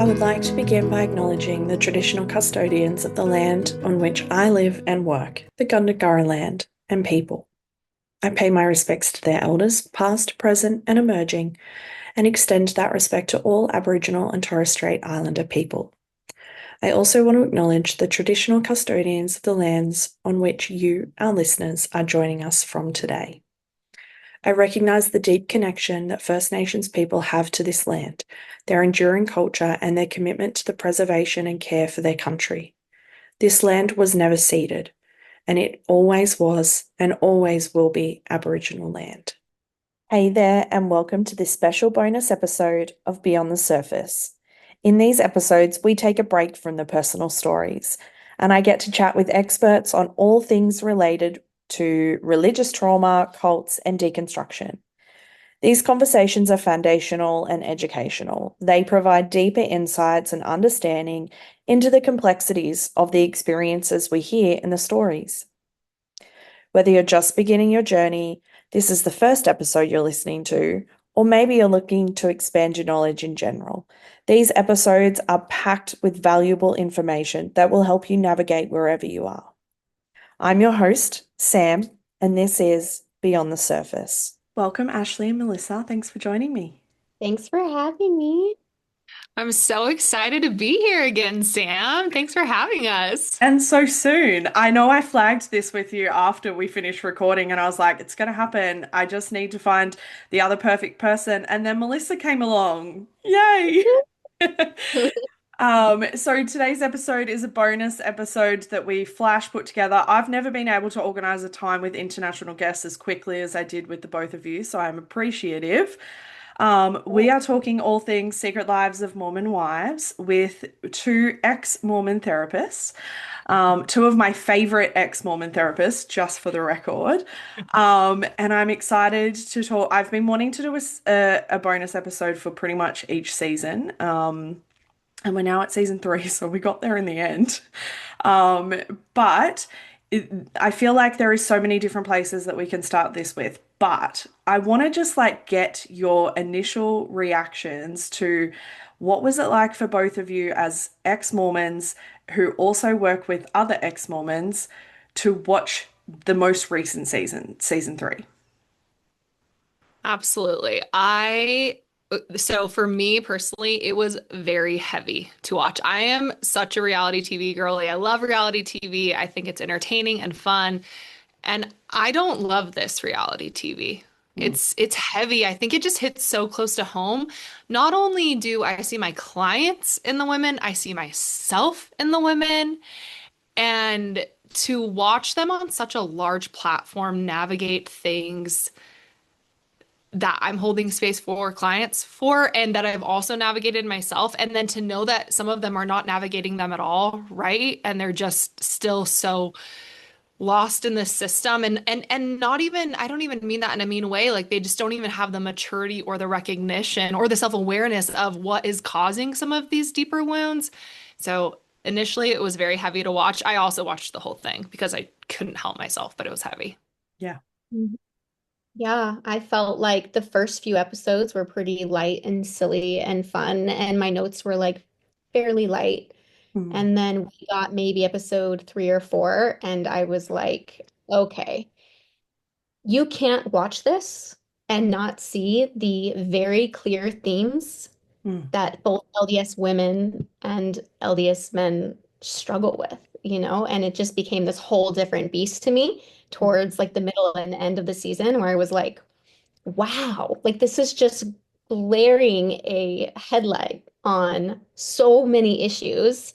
I would like to begin by acknowledging the traditional custodians of the land on which I live and work, the Gundungurra land and people. I pay my respects to their elders, past, present, and emerging, and extend that respect to all Aboriginal and Torres Strait Islander people. I also want to acknowledge the traditional custodians of the lands on which you, our listeners, are joining us from today. I recognise the deep connection that First Nations people have to this land, their enduring culture, and their commitment to the preservation and care for their country. This land was never ceded, and it always was and always will be Aboriginal land. Hey there, and welcome to this special bonus episode of Beyond the Surface. In these episodes, we take a break from the personal stories, and I get to chat with experts on all things related to religious trauma, cults, and deconstruction. These conversations are foundational and educational. They provide deeper insights and understanding into the complexities of the experiences we hear in the stories. Whether you're just beginning your journey, this is the first episode you're listening to, or maybe you're looking to expand your knowledge in general, these episodes are packed with valuable information that will help you navigate wherever you are. I'm your host, Sam, and this is Beyond the Surface. Welcome, Ashley and Mellissa. Thanks for joining me. Thanks for having me. I'm so excited to be here again, Sam. Thanks for having us. And so soon. I know I flagged this with you after we finished recording, and I was like, it's going to happen. I just need to find the other perfect person. And then Mellissa came along. Yay! So today's episode is a bonus episode that we flash put together. I've never been able to organize a time with international guests as quickly as I did with the both of you, so I'm appreciative. We are talking all things Secret Lives of Mormon Wives with two ex-Mormon therapists, two of my favorite ex-Mormon therapists, just for the record. And I'm excited to talk. I've been wanting to do a bonus episode for pretty much each season. And we're now at season 3, so we got there in the end. Um, but I feel like there is so many different places that we can start this with. But I want to just like get your initial reactions to what was it like for both of you as ex-Mormons who also work with other ex-Mormons to watch the most recent season, season 3. Absolutely. So for me personally, it was very heavy to watch. I am such a reality TV girly. I love reality TV. I think it's entertaining and fun. And I don't love this reality TV. Mm. It's heavy. I think it just hits so close to home. Not only do I see my clients in the women, I see myself in the women. And to watch them on such a large platform navigate things that I'm holding space for clients for, and that I've also navigated myself. And then to know that some of them are not navigating them at all, right? And they're just still so lost in the system and not even, I don't even mean that in a mean way. Like they just don't even have the maturity or the recognition or the self-awareness of what is causing some of these deeper wounds. So initially it was very heavy to watch. I also watched the whole thing because I couldn't help myself, but it was heavy. Yeah. Mhm. Yeah, I felt like the first few episodes were pretty light and silly and fun, and my notes were like fairly light. Mm. And then we got maybe episode 3 or 4, and I was like, okay, you can't watch this and not see the very clear themes Mm. that both LDS women and LDS men struggle with, and it just became this whole different beast to me towards like the middle and end of the season where I was like, wow, like this is just glaring a headlight on so many issues.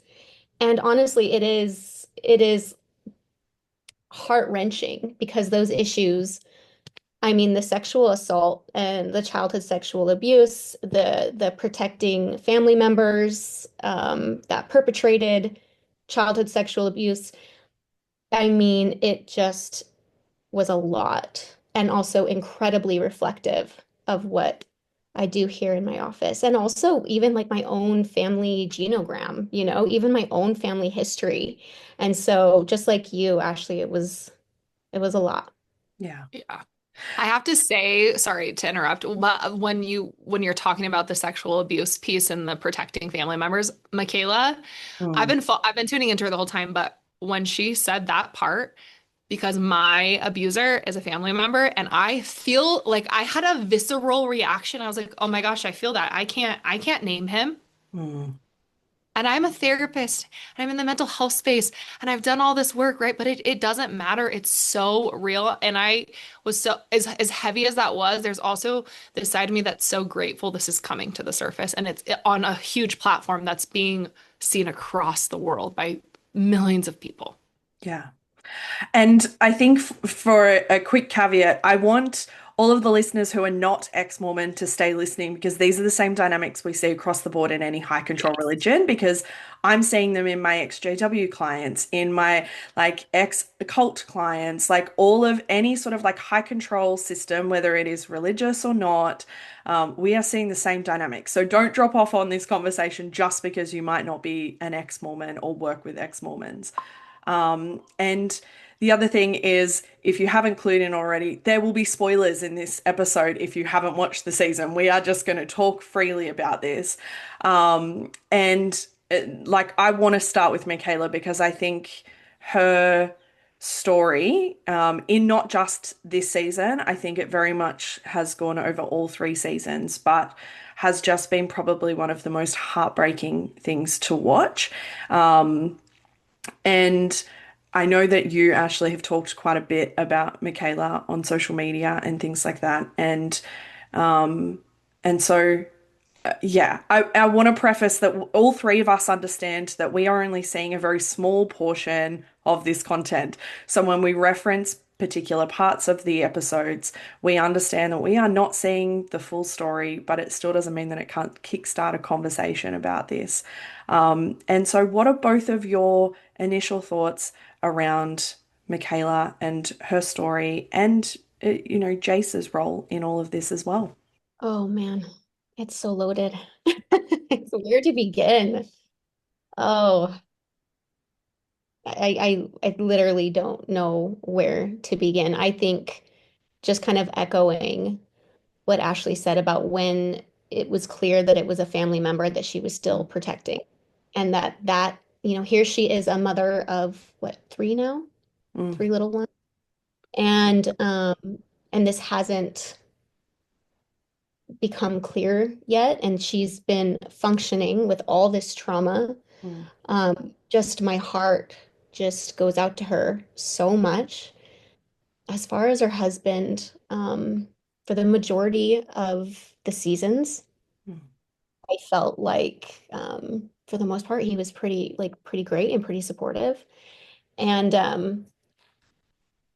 And honestly, it is heart-wrenching because those issues, I mean, the sexual assault and the childhood sexual abuse, the protecting family members that perpetrated childhood sexual abuse. I mean, it just was a lot and also incredibly reflective of what I do here in my office. And also even like my own family genogram, even my own family history. And so just like you, Ashley, it was a lot. Yeah. Yeah. I have to say, sorry to interrupt, but when you're talking about the sexual abuse piece and the protecting family members, Michaela, Mm, I've been tuning into her the whole time, but when she said that part, because my abuser is a family member, and I feel like I had a visceral reaction. I was like, "Oh my gosh, I feel that. I can't name him." mm, And I'm a therapist and I'm in the mental health space and I've done all this work, right? But it doesn't matter. It's so real. And I was so, as heavy as that was, there's also this side of me that's so grateful this is coming to the surface. And it's on a huge platform that's being seen across the world by millions of people. yeah. And I think for a quick caveat, I want all of the listeners who are not ex-Mormon to stay listening because these are the same dynamics we see across the board in any high control Yes. religion because I'm seeing them in my ex-JW clients, in my like ex-cult clients, like all of any sort of like high control system, whether it is religious or not, we are seeing the same dynamics. So don't drop off on this conversation just because you might not be an ex-Mormon or work with ex-Mormons. And the other thing is, if you haven't clued in already, there will be spoilers in this episode if you haven't watched the season. We are just going to talk freely about this. Like, I want to start with Michaela because I think her story, in not just this season, I think it very much has gone over all three seasons, but has just been probably one of the most heartbreaking things to watch. And I know that you, Ashley, have talked quite a bit about Michaela on social media and things like that. And so yeah, I want to preface that all three of us understand that we are only seeing a very small portion of this content. So when we reference particular parts of the episodes, we understand that we are not seeing the full story, but it still doesn't mean that it can't kickstart a conversation about this. And so, what are both of your initial thoughts around Michaela and her story and, Jace's role in all of this as well? Oh man, it's so loaded. It's where to begin. Oh, I literally don't know where to begin. I think just kind of echoing what Ashley said about when it was clear that it was a family member that she was still Mm, protecting. And here she is a mother of what, three now? mm, Three little ones. And this hasn't become clear yet. And she's been functioning with all this trauma. mm. Just my heart just goes out to her so much. As far as her husband, for the majority of the seasons, Mm, I felt like, for the most part, he was pretty great and pretty supportive. And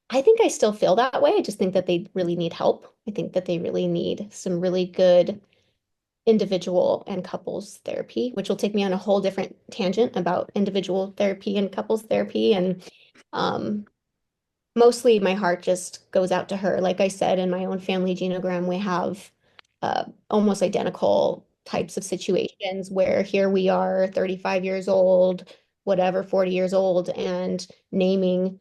I think I still feel that way. I just think that they really need help. I think that they really need some really good individual and couples therapy, which will take me on a whole different tangent about individual therapy and couples therapy. And um, mostly my heart just goes out to her. Like I said, in my own family genogram, we have almost identical types of situations where here we are, 35 years old, whatever, 40 years old, and naming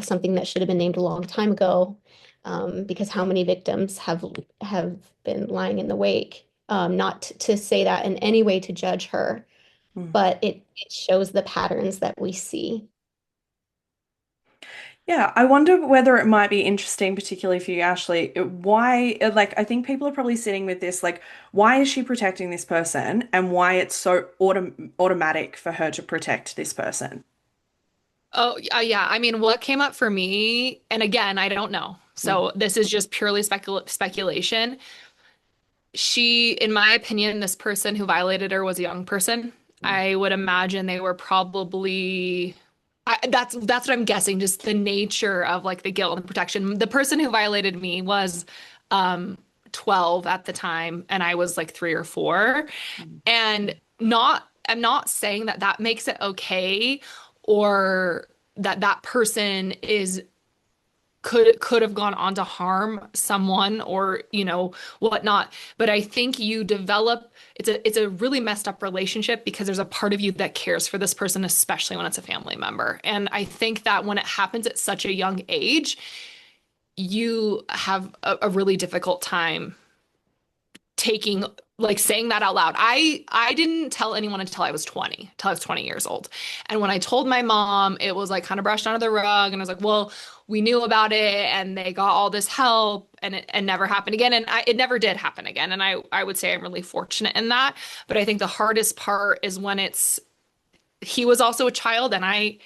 something that should have been named a long time ago. Because how many victims have been lying in the wake? Not to say that in any way to judge her, mm. but it shows the patterns that we see. Yeah, I wonder whether it might be interesting, particularly for you, Ashley, why, like, I think people are probably sitting with this, like, why is she protecting this person and why it's so automatic for her to protect this person? Oh, yeah. I mean, what came up for me, and again, I don't know. Mm, So this is just purely speculation. In my opinion, this person who violated her was a young person. mm, I would imagine they were probably, that's what I'm guessing, just the nature of like the guilt and the protection. The person who violated me was um 12 at the time, and I was like 3 or 4. mm, And I'm not saying that that makes it okay or that that person is could have gone on to harm someone or whatnot, but I think you develop it's a really messed up relationship because there's a part of you that cares for this person, especially when it's a family member. And I think that when it happens at such a young age, you have a really difficult time taking like saying that out loud. I didn't tell anyone until I was 20, till I was 20 years old. And when I told my mom, it was like kind of brushed under the rug and I was like, "Well, we knew about it and they got all this help and it never happened again." And it never did happen again. And I would say I'm really fortunate in that. But I think the hardest part is when it's he was also a child and I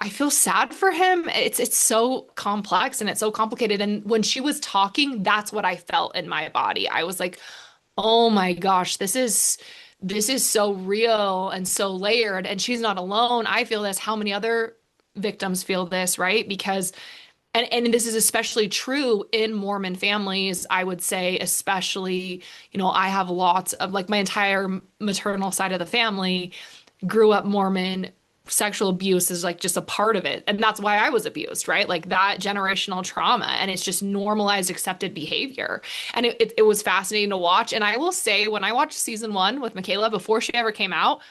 feel sad for him. It's so complex and it's so complicated. And when she was talking, that's what I felt in my body. I was like, "Oh my gosh, this is so real and so layered." And she's not alone. I feel this. How many other victims feel this, right? Because and this is especially true in Mormon families, I would say, especially, I have lots of like my entire maternal side of the family grew up Mormon. Sexual abuse is like just a part of it. And that's why I was abused, right? Like that generational trauma. And it's just normalized, accepted behavior. And it was fascinating to watch. And I will say, when I watched season one with Michaela before she ever came out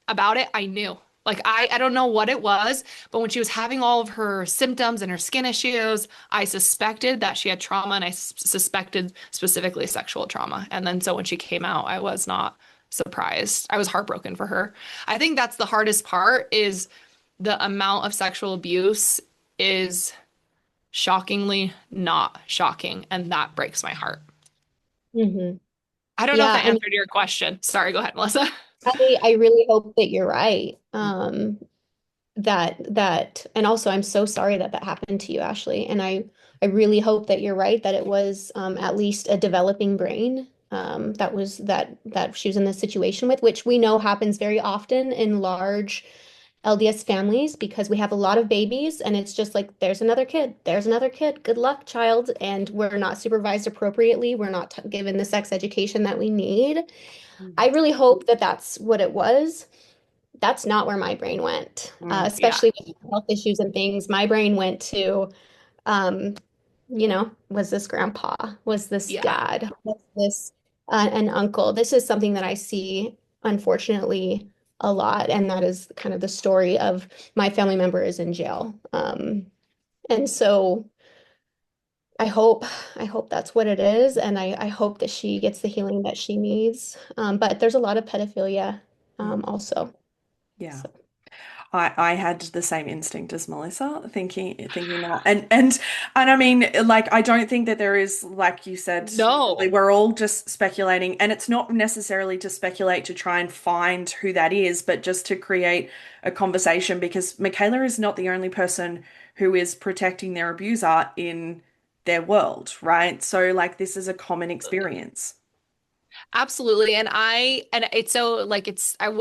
about it, I knew. Like I don't know what it was, but when she was having all of her symptoms and her skin issues, I suspected that she had trauma and I suspected specifically sexual trauma. And then so when she came out, I was not surprised. I was heartbroken for her. I think that's the hardest part is the amount of sexual abuse is shockingly not shocking, and that breaks my heart. Hmm. I don't know if Yeah, that answered your question. Sorry, go ahead, Melissa. I really hope that you're right. And also I'm so sorry that that happened to you, Ashley. And I really hope that you're right, that it was at least a developing brain that she was in this situation with, which we know happens very often in large LDS families because we have a lot of babies and it's just like there's another kid, good luck, child, and we're not supervised appropriately, we're not given the sex education that we need. I really hope that that's what it was. That's not where my brain went, Yeah, especially with health issues and things. My brain went to, um, was this grandpa? Was this yeah. dad? Was this an uncle? This is something that I see, unfortunately, a lot, and that is kind of the story of my family member is in jail. And so I hope, I hope that's what it is, and I hope that she gets the healing that she needs. But there's a lot of pedophilia, also. Yeah. So. I had the same instinct as Melissa, thinking that, and I mean, like, I don't think that there is, like you said, really, No. we're all just speculating, and it's not necessarily to speculate to try and find who that is, but just to create a conversation because Michaela is not the only person who is protecting their abuser in their world, right? So, like, this is a common experience. Absolutely. And it's so like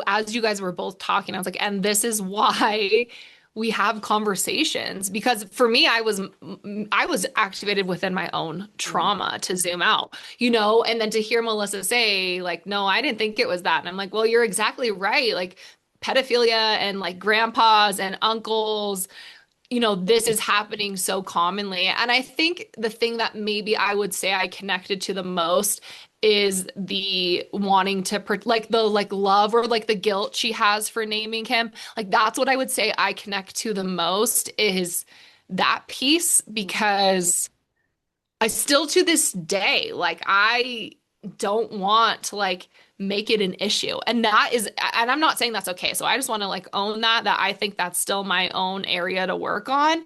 as you guys were both talking, I was like, and this is why we have conversations because for me, I was activated within my own Mm. trauma to zoom out, and then to hear Melissa say like, no, I didn't think it was that. And I'm like, well, you're exactly right. Like pedophilia and like grandpas and uncles, this is happening so commonly. And I think the thing that maybe I would say I connected to the most is the wanting to like the like love or like the guilt she has for naming him. Like that's what I would say I connect to the most is that piece because I still to this day, like I don't want to like make it an issue. And I'm not saying that's okay. So I just want to like own that I think that's still my own area to work on.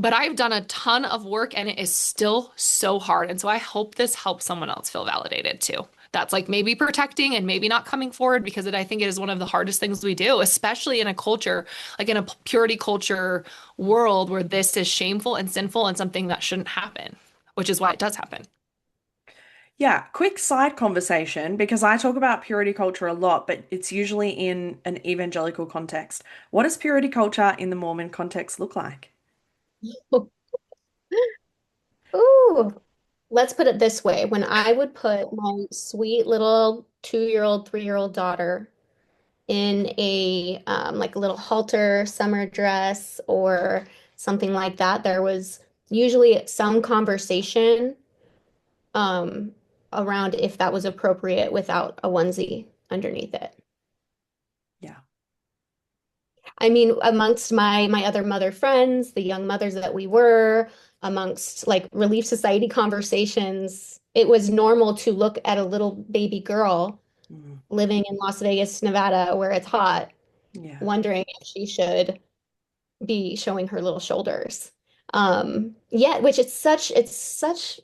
But I've done a ton of work and it is still so hard. And so I hope this helps someone else feel validated too. That's like maybe protecting and maybe not coming forward because I think it is one of the hardest things we do, especially in a culture, like in a purity culture world where this is shameful and sinful and something that shouldn't happen, which is why it does happen. Yeah, quick side conversation because I talk about purity culture a lot, but it's usually in an evangelical context. What does purity culture in the Mormon context look like? Ooh, let's put it this way. When I would put my sweet little 2-year-old, 3-year-old daughter in a like a little halter summer dress or something like that, there was usually some conversation um, around if that was appropriate without a onesie underneath it. Yeah. I mean, amongst my other mother friends, the young mothers that we were, amongst like Relief Society conversations, it was normal to look at a little baby girl Mm. living in Las Vegas, Nevada, where it's hot, Yeah. wondering if she should be showing her little shoulders. Yeah, which it's such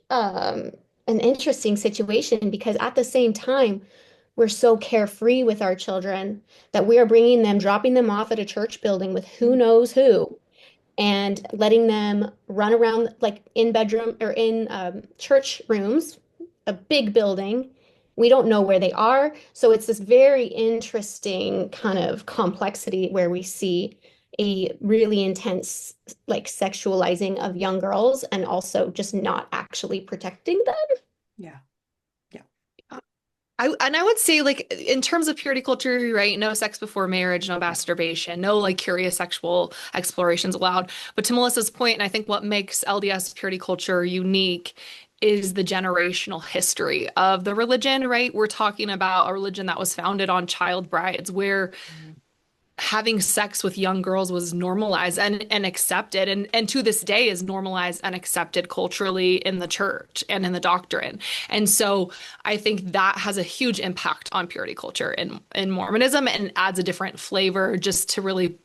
an interesting situation because at the same time, we're so carefree with our children that we are bringing them, dropping them off at a church building with who knows who, and letting them run around like in bedroom or in church rooms, a big building. We don't know where they are. So it's this very interesting kind of complexity where we see a really intense like sexualizing of young girls and also just not actually protecting them. Yeah. Yeah. I would say like in terms of purity culture, you're right? No sex before marriage, no masturbation, no like curious sexual explorations allowed. But to Melissa's point, and I think what makes LDS purity culture unique is the generational history of the religion, right? We're talking about a religion that was founded on child brides, where Mm. having sex with young girls was normalized and accepted and to this day is normalized and accepted culturally in the church and in the doctrine. And so I think that has a huge impact on purity culture in Mormonism and adds a different flavor just to really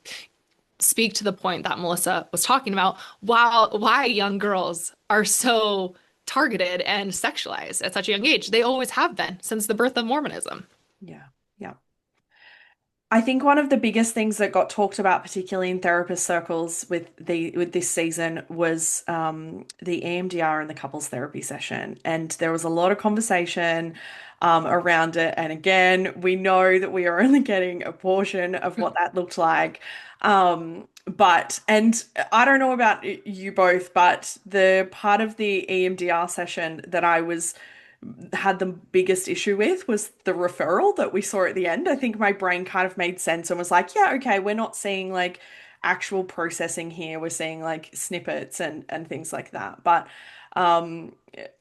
speak to the point that Melissa was talking about, why young girls are so targeted and sexualized at such a young age. They always have been since the birth of Mormonism. Yeah. Yeah. I think one of the biggest things that got talked about, particularly in therapist circles with this season, was the EMDR and the couples therapy session, and there was a lot of conversation around it. And again, we know that we are only getting a portion of what that looked like. But and I don't know about you both, but the part of the EMDR session that I was had the biggest issue with was the referral that we saw at the end. I think my brain kind of made sense and was like, yeah, okay, we're not seeing like actual processing here. We're seeing like snippets and things like that. But um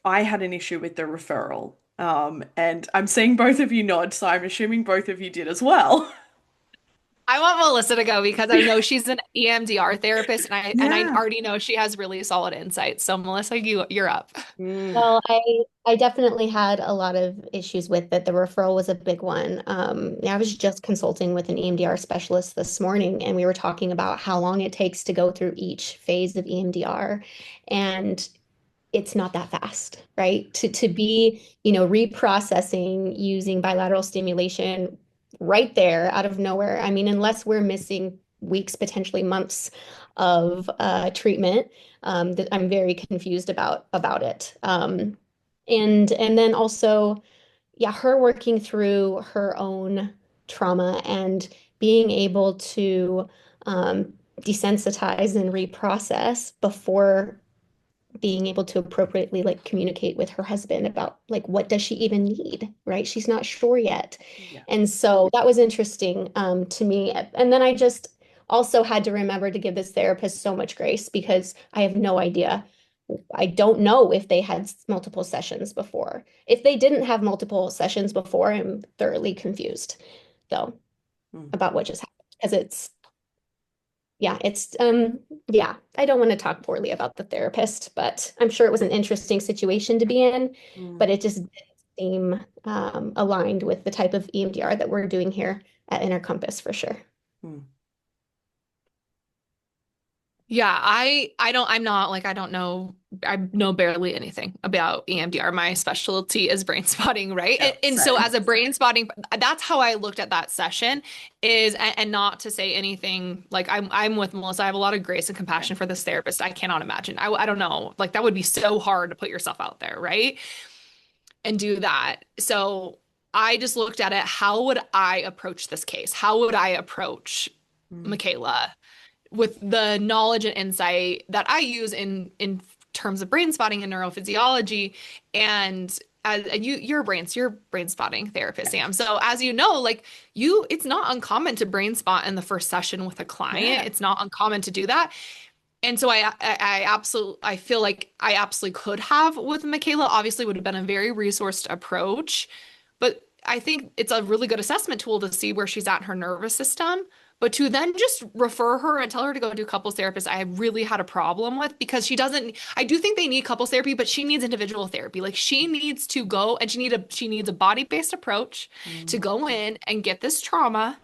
I had an issue with the referral. And I'm seeing both of you nod, so I'm assuming both of you did as well. I want Melissa to go because I know she's an EMDR therapist and I Yeah. already know she has really solid insights. So Melissa, you're up. Mm. Well, I definitely had a lot of issues with it. The referral was a big one. I was just consulting with an EMDR specialist this morning, and we were talking about how long it takes to go through each phase of EMDR, and it's not that fast, right? To be, reprocessing using bilateral stimulation right there out of nowhere. I mean, unless we're missing weeks, potentially months of treatment, that I'm very confused about it. And then also, yeah, her working through her own trauma and being able to desensitize and reprocess before being able to appropriately like communicate with her husband about like what does she even need, right? She's not sure yet. Yeah. And so that was interesting to me. And then I just also had to remember to give this therapist so much grace because I have no idea. I don't know if they had multiple sessions before. If they didn't have multiple sessions before, I'm thoroughly confused though Mm. about what just happened because yeah, I don't want to talk poorly about the therapist, but I'm sure it was an interesting situation to be in, Mm. but it just didn't seem aligned with the type of EMDR that we're doing here at Inner Compass for sure. Mm. Yeah, I'm not like I don't know I know barely anything about EMDR. My specialty is brain spotting, right? Yeah, And so same. as a brain spotting, that's how I looked at that session is and not to say anything like I'm with Melissa. I have a lot of grace and Yeah. compassion for this therapist. I cannot imagine. I don't know. Like that would be so hard to put yourself out there, right? And do that. So I just looked at it. How would I approach this case? How would I approach Mm. Michaela? With the knowledge and insight that I use in terms of brain spotting and neurophysiology and as you're a brain spotting therapist, Yeah. Sam. So as you know, like it's not uncommon to brain spot in the first session with a client. Yeah. It's not uncommon to do that. And so I absolutely I feel like I absolutely could have with Michaela. Obviously would have been a very resourced approach, but I think it's a really good assessment tool to see where she's at in her nervous system But to then just refer her and tell her to go do couples therapist, I really had a problem with because she doesn't, I do think they need couples therapy, but she needs individual therapy. Like she needs to go and she needs a body-based approach to Mm. go in and get this trauma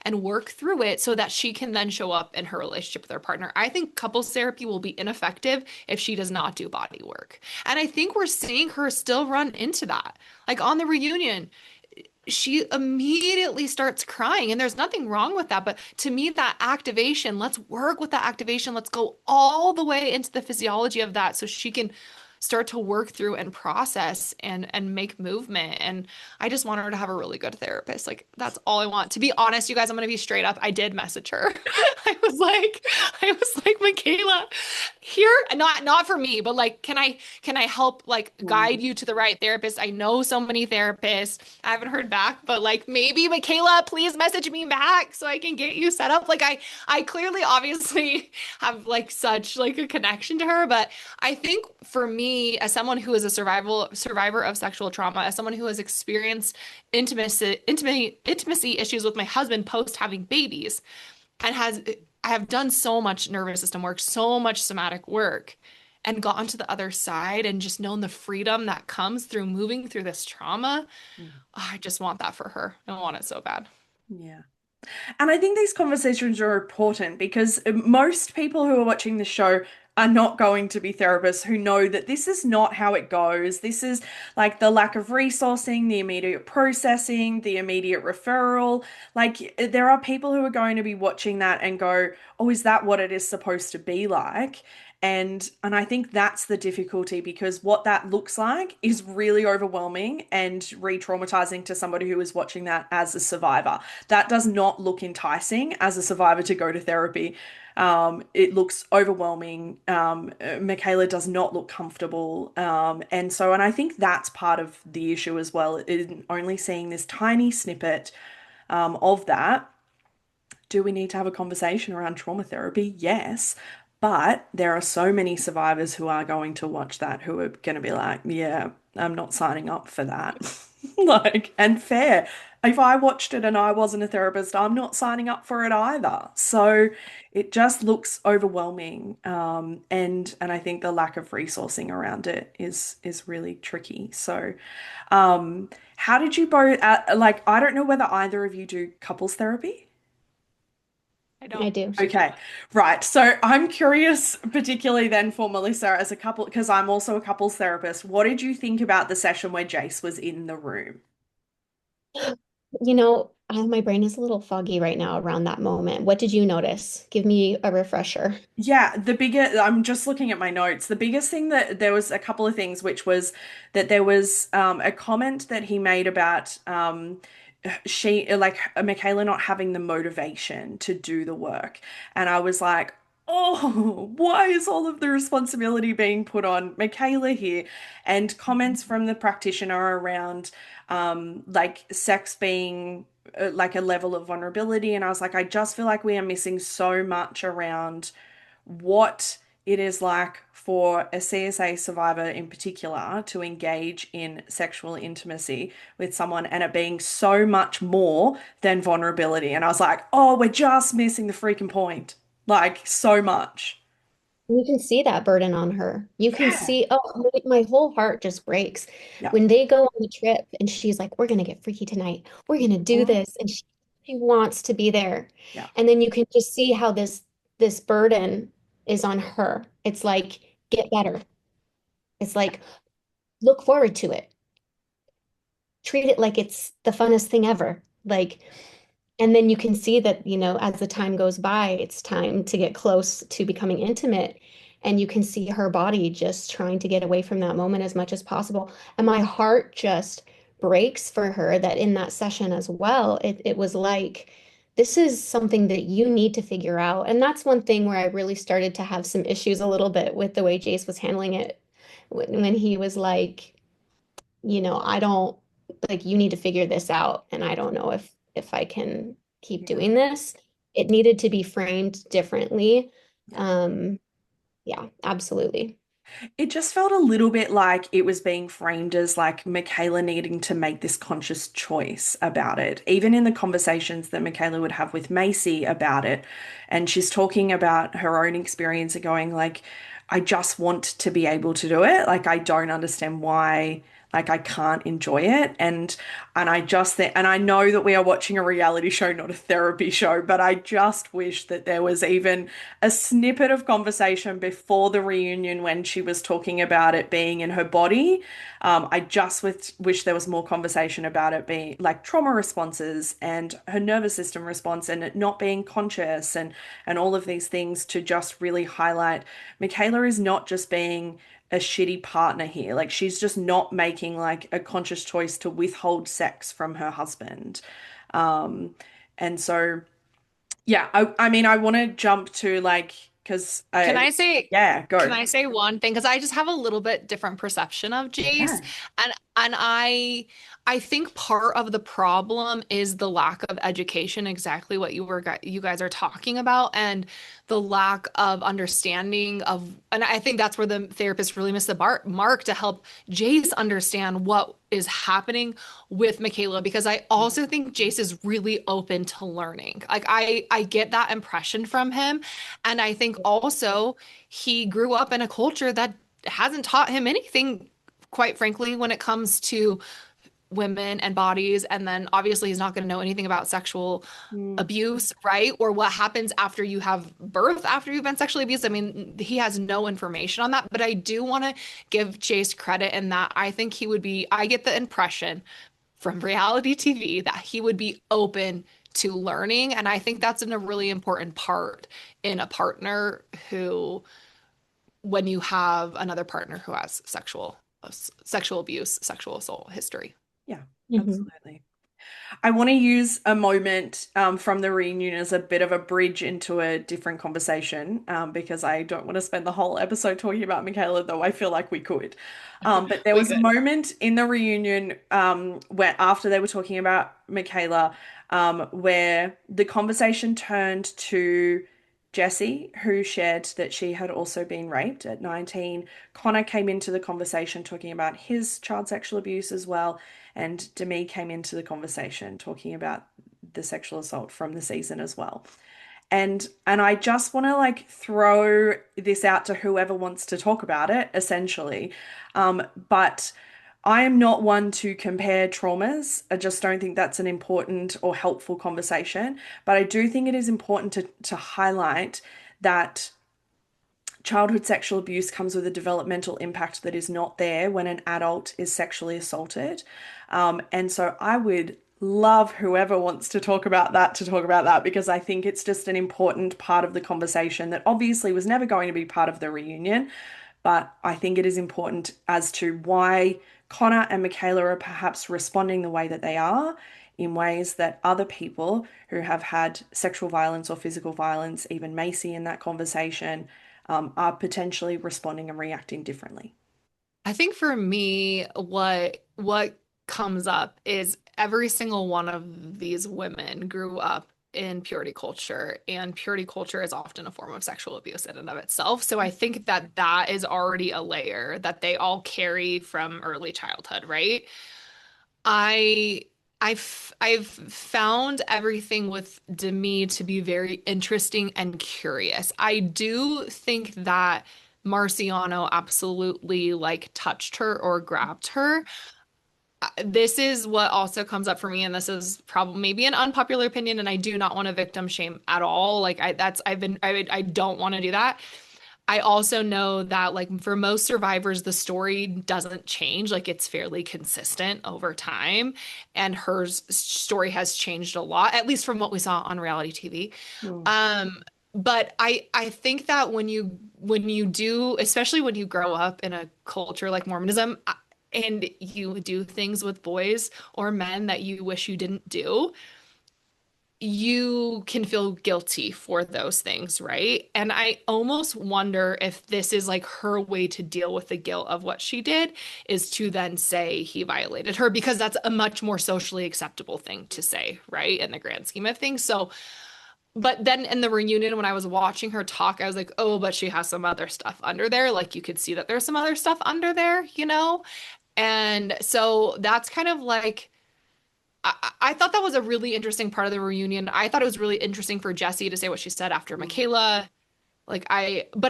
and work through it so that she can then show up in her relationship with her partner. I think couples therapy will be ineffective if she does not do body work. And I think we're seeing her still run into that. Like on the reunion, she immediately starts crying, and there's nothing wrong with that. But to me, that activation, let's work with that activation. Let's go all the way into the physiology of that so she can start to work through and process and make movement. And I just want her to have a really good therapist. Like that's all I want. To be honest, you guys, I'm gonna be straight up. I did message her. I was like, Michaela, here, not for me, but like, can I help like guide Mm. you to the right therapist? I know so many therapists. I haven't heard back, but like maybe Michaela, please message me back so I can get you set up. Like I clearly obviously have like such like a connection to her, but I think for me, as someone who is a survivor of sexual trauma, as someone who has experienced intimacy issues with my husband post having babies, and has I have done so much nervous system work, so much somatic work, and gotten to the other side and just known the freedom that comes through moving through this trauma. Mm. Oh, I just want that for her. I want it so bad. Yeah. And I think these conversations are important because most people who are watching the show are not going to be therapists who know that this is not how it goes. This is like the lack of resourcing, the immediate processing, the immediate referral. Like there are people who are going to be watching that and go, "Oh, is that what it is supposed to be like?" And I think that's the difficulty because what that looks like is really overwhelming and re-traumatizing to somebody who is watching that as a survivor. That does not look enticing as a survivor to go to therapy. It looks overwhelming. Michaela does not look comfortable. And I think that's part of the issue as well, in only seeing this tiny snippet of that. Do we need to have a conversation around trauma therapy? Yes. But there are so many survivors who are going to watch that who are going to be like, yeah, I'm not signing up for that. Like, and fair. If I watched it and I wasn't a therapist, I'm not signing up for it either. So it just looks overwhelming. And I think the lack of resourcing around it is really tricky. So how did you both like I don't know whether either of you do couples therapy? I I don't. do. Okay, right. So I'm curious, particularly then for Mellissa as a couple, because I'm also a couples therapist. What did you think about the session where Jace was in the room? My brain is a little foggy right now around that moment. What did you notice? Give me a refresher. Yeah, I'm just looking at my notes. The biggest thing that there was a couple of things, which was that there was a comment that he made about Michaela not having the motivation to do the work. And I was like, oh, why is all of the responsibility being put on Michaela here? And comments from the practitioner around like sex being like a level of vulnerability. And I was like, I just feel like we are missing so much around what it is like for a CSA survivor in particular to engage in sexual intimacy with someone and it being so much more than vulnerability. And I was like, oh, we're just missing the freaking point. Like, so much. You can see that burden on her. You can Yeah. see, oh, my whole heart just breaks Yeah. when they go on the trip and she's like, we're going to get freaky tonight. We're going to do Mhm. this. And she wants to be there. Yeah. And then you can just see how this burden is on her. It's like, get better. It's like, look forward to it. Treat it like it's the funnest thing ever. Like, and then you can see that, as the time goes by, it's time to get close to becoming intimate. And you can see her body just trying to get away from that moment as much as possible. And my heart just breaks for her that in that session as well, it was like, this is something that you need to figure out. And that's one thing where I really started to have some issues a little bit with the way Jace was handling it when he was like, I don't like you need to figure this out and I don't know if I can keep Yeah. doing this. It needed to be framed differently. Yeah. Um, yeah, absolutely. It just felt a little bit like it was being framed as like Michaela needing to make this conscious choice about it, even in the conversations that Michaela would have with Macy about it. And she's talking about her own experience and going like, I just want to be able to do it. Like I don't understand why like I can't enjoy it. And I just think, and I know that we are watching a reality show, not a therapy show, but I just wish that there was even a snippet of conversation before the reunion when she was talking about it being in her body. I just wish there was more conversation about it being like trauma responses and her nervous system response and it not being conscious and all of these things to just really highlight Michaela is not just being a shitty partner here. Like she's just not making like a conscious choice to withhold sex from her husband. Um, and so yeah, I mean, I want to jump to like, because Can I, I say yeah, can go. I say one thing? Because I just have a little bit different perception of Jace. Yeah. And I think part of the problem is the lack of education, exactly what you guys are talking about, and the lack of understanding of, and I think that's where the therapist really missed the mark to help Jace understand what is happening with Michaela, because I also think Jace is really open to learning. Like I get that impression from him. And I think also he grew up in a culture that hasn't taught him anything, quite frankly, when it comes to women and bodies. And then obviously he's not going to know anything about sexual Mm, abuse, right? Or what happens after you have birth, after you've been sexually abused. I mean, he has no information on that. But I do want to give Chase credit in that I think he would be, I get the impression from reality TV that he would be open to learning. And I think that's a really important part in a partner who, when you have another partner who has sexual abuse, sexual assault history. yeah, Mhm. absolutely. I want to use a moment from the reunion as a bit of a bridge into a different conversation because I don't want to spend the whole episode talking about Michaela, though I feel like we could. But there We was a could. moment in the reunion where, after they were talking about Michaela, where the conversation turned to Jessie, who shared that she had also been raped at 19. Connor came into the conversation talking about his child sexual abuse as well. And Demi came into the conversation talking about the sexual assault from the season as well. And I just want to like throw this out to whoever wants to talk about it, essentially. But I am not one to compare traumas. I just don't think that's an important or helpful conversation. But I do think it is important to highlight that childhood sexual abuse comes with a developmental impact that is not there when an adult is sexually assaulted. And so I would love whoever wants to talk about that to talk about that because I think it's just an important part of the conversation that obviously was never going to be part of the reunion. But I think it is important as to why Connor and Michaela are perhaps responding the way that they are in ways that other people who have had sexual violence or physical violence, even Macy in that conversation, are potentially responding and reacting differently. I think for me, what comes up is every single one of these women grew up in purity culture, and purity culture is often a form of sexual abuse in and of itself. So I think that that is already a layer that they all carry from early childhood, right? I I've found everything with Demi to be very interesting and curious. I do think that Marciano absolutely like touched her or grabbed her. This is what also comes up for me, and this is probably maybe an unpopular opinion, and I do not want to victim shame at all. Like I don't want to do that. I also know that like for most survivors, the story doesn't change. Like it's fairly consistent over time. And her story has changed a lot, at least from what we saw on reality TV. Mm. But I think that when you do, especially when you grow up in a culture like Mormonism, and you do things with boys or men that you wish you didn't do, you can feel guilty for those things, right? And I almost wonder if this is like her way to deal with the guilt of what she did, is to then say he violated her, because that's a much more socially acceptable thing to say, right? In the grand scheme of things. So but then in the reunion, when I was watching her talk, I was like, oh, but she has some other stuff under there. Like you could see that there's some other stuff under there, you know? And so that's kind of like, I thought that was a really interesting part of the reunion. I thought it was really interesting for Jessie to say what she said after Michaela. But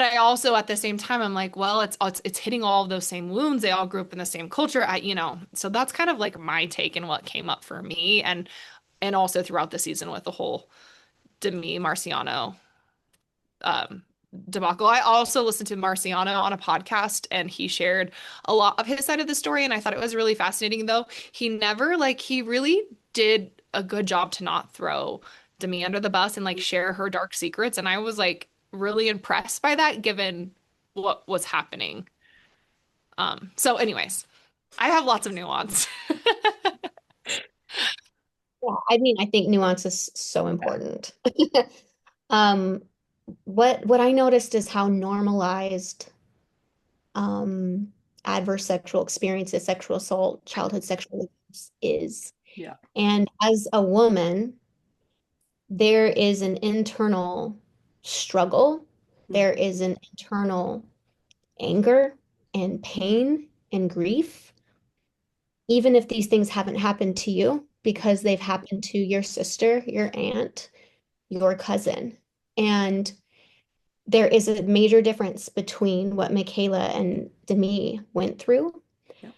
I also at the same time, I'm like, well, it's hitting all of those same wounds. They all grew up in the same culture. So that's kind of like my take and what came up for me, and also throughout the season with the whole Demi Marciano um debacle. I also listened to Marciano on a podcast and he shared a lot of his side of the story and I thought it was really fascinating though. He really did a good job to not throw Demi under the bus and like share her dark secrets and I was like really impressed by that given what was happening. So anyways, I have lots of nuance. Yeah, I mean, I think nuance is so important. Um, what I noticed is how normalized um adverse sexual experiences, sexual assault, childhood sexual abuse is. Yeah. And as a woman, there is an internal struggle. There is an internal anger and pain and grief, even if these things haven't happened to you, because they've happened to your sister, your aunt, your cousin. And there is a major difference between what Michaela and Demi went through, Yeah.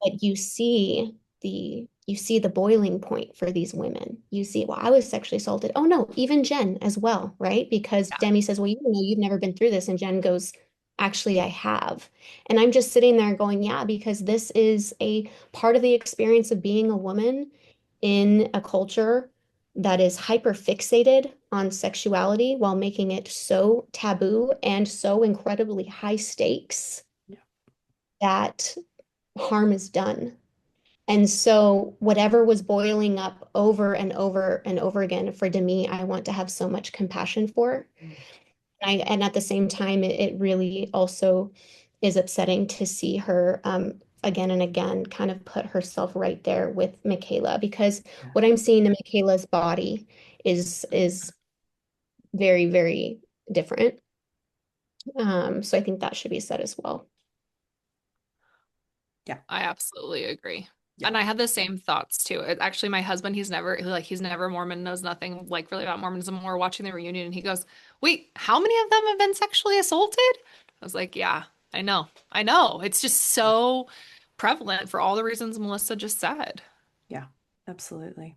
but you see the boiling point for these women. You see, well, I was sexually assaulted. Oh no, even Jen as well, right? Because Yeah. Demi says, well, you've never been through this, and Jen goes, actually, I have. And I'm just sitting there going, yeah, because this is a part of the experience of being a woman in a culture that is hyper fixated on sexuality while making it so taboo and so incredibly high stakes Yeah. that harm is done. And so whatever was boiling up over and over and over again for Demi, I want to have so much compassion for. And at the same time, it really also is upsetting to see her again and again kind of put herself right there with Michaela because what I'm seeing in Michaela's body is very, very different. So I think that should be said as well. Yeah. I absolutely agree. Yeah. And I had the same thoughts too. Actually, my husband, he's never Mormon, knows nothing like really about Mormonism. We're watching the reunion and he goes, wait, how many of them have been sexually assaulted? I was like, yeah, I know. I know. It's just so prevalent for all the reasons Mellissa just said. Yeah, absolutely.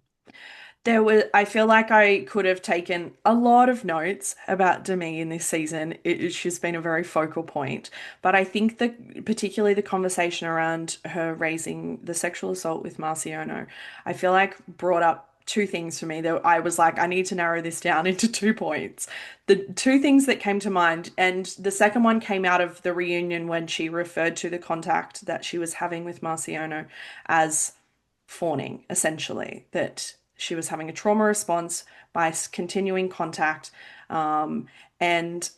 I feel like I could have taken a lot of notes about Demi in this season. She's been a very focal point, but I think that particularly the conversation around her raising the sexual assault with Marciano, I feel like brought up two things for me that I was like, I need to narrow this down into 2 points. The two things that came to mind, and the second one came out of the reunion when she referred to the contact that she was having with Marciano as fawning, essentially, that she was having a trauma response by continuing contact. And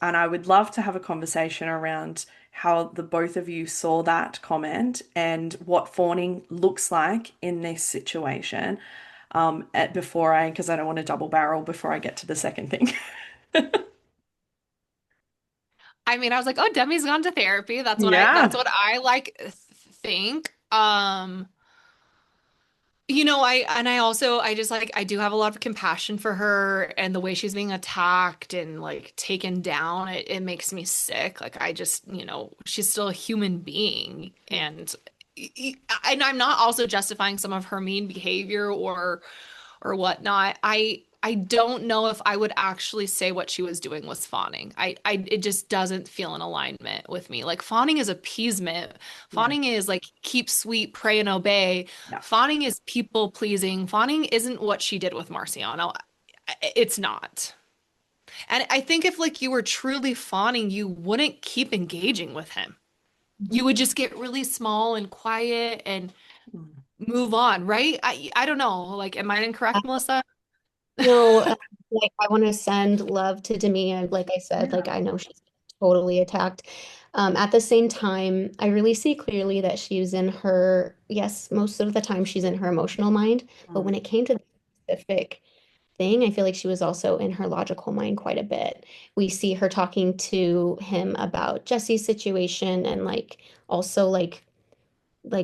I would love to have a conversation around how the both of you saw that comment and what fawning looks like in this situation. Because I don't want to double barrel before I get to the second thing. I mean, I was like, oh, Demi's gone to therapy. That's Yeah. what I like think. I also I just like I do have a lot of compassion for her and the way she's being attacked and like taken down. It makes me sick. Like I just, she's still a human being and I'm not also justifying some of her mean behavior or whatnot. I don't know if I would actually say what she was doing was fawning. It just doesn't feel in alignment with me. Like fawning is appeasement. Yeah. Fawning is like keep sweet, pray and obey. Yeah. Fawning is people pleasing. Fawning isn't what she did with Marciano. It's not. And I think if like you were truly fawning, you wouldn't keep engaging with him. You would just get really small and quiet and Mm. move on, right? I don't know. Like, am I incorrect, Melissa? No, like I want to send love to Demi, and like I said, like Yeah. I know she's totally attacked. At the same time, I really see clearly that she's in her, yes, most of the time she's in her emotional mind, but when Mm. it came to the specific thing. I feel like she was also in her logical mind quite a bit. We see her talking to him about Jesse's situation and like also like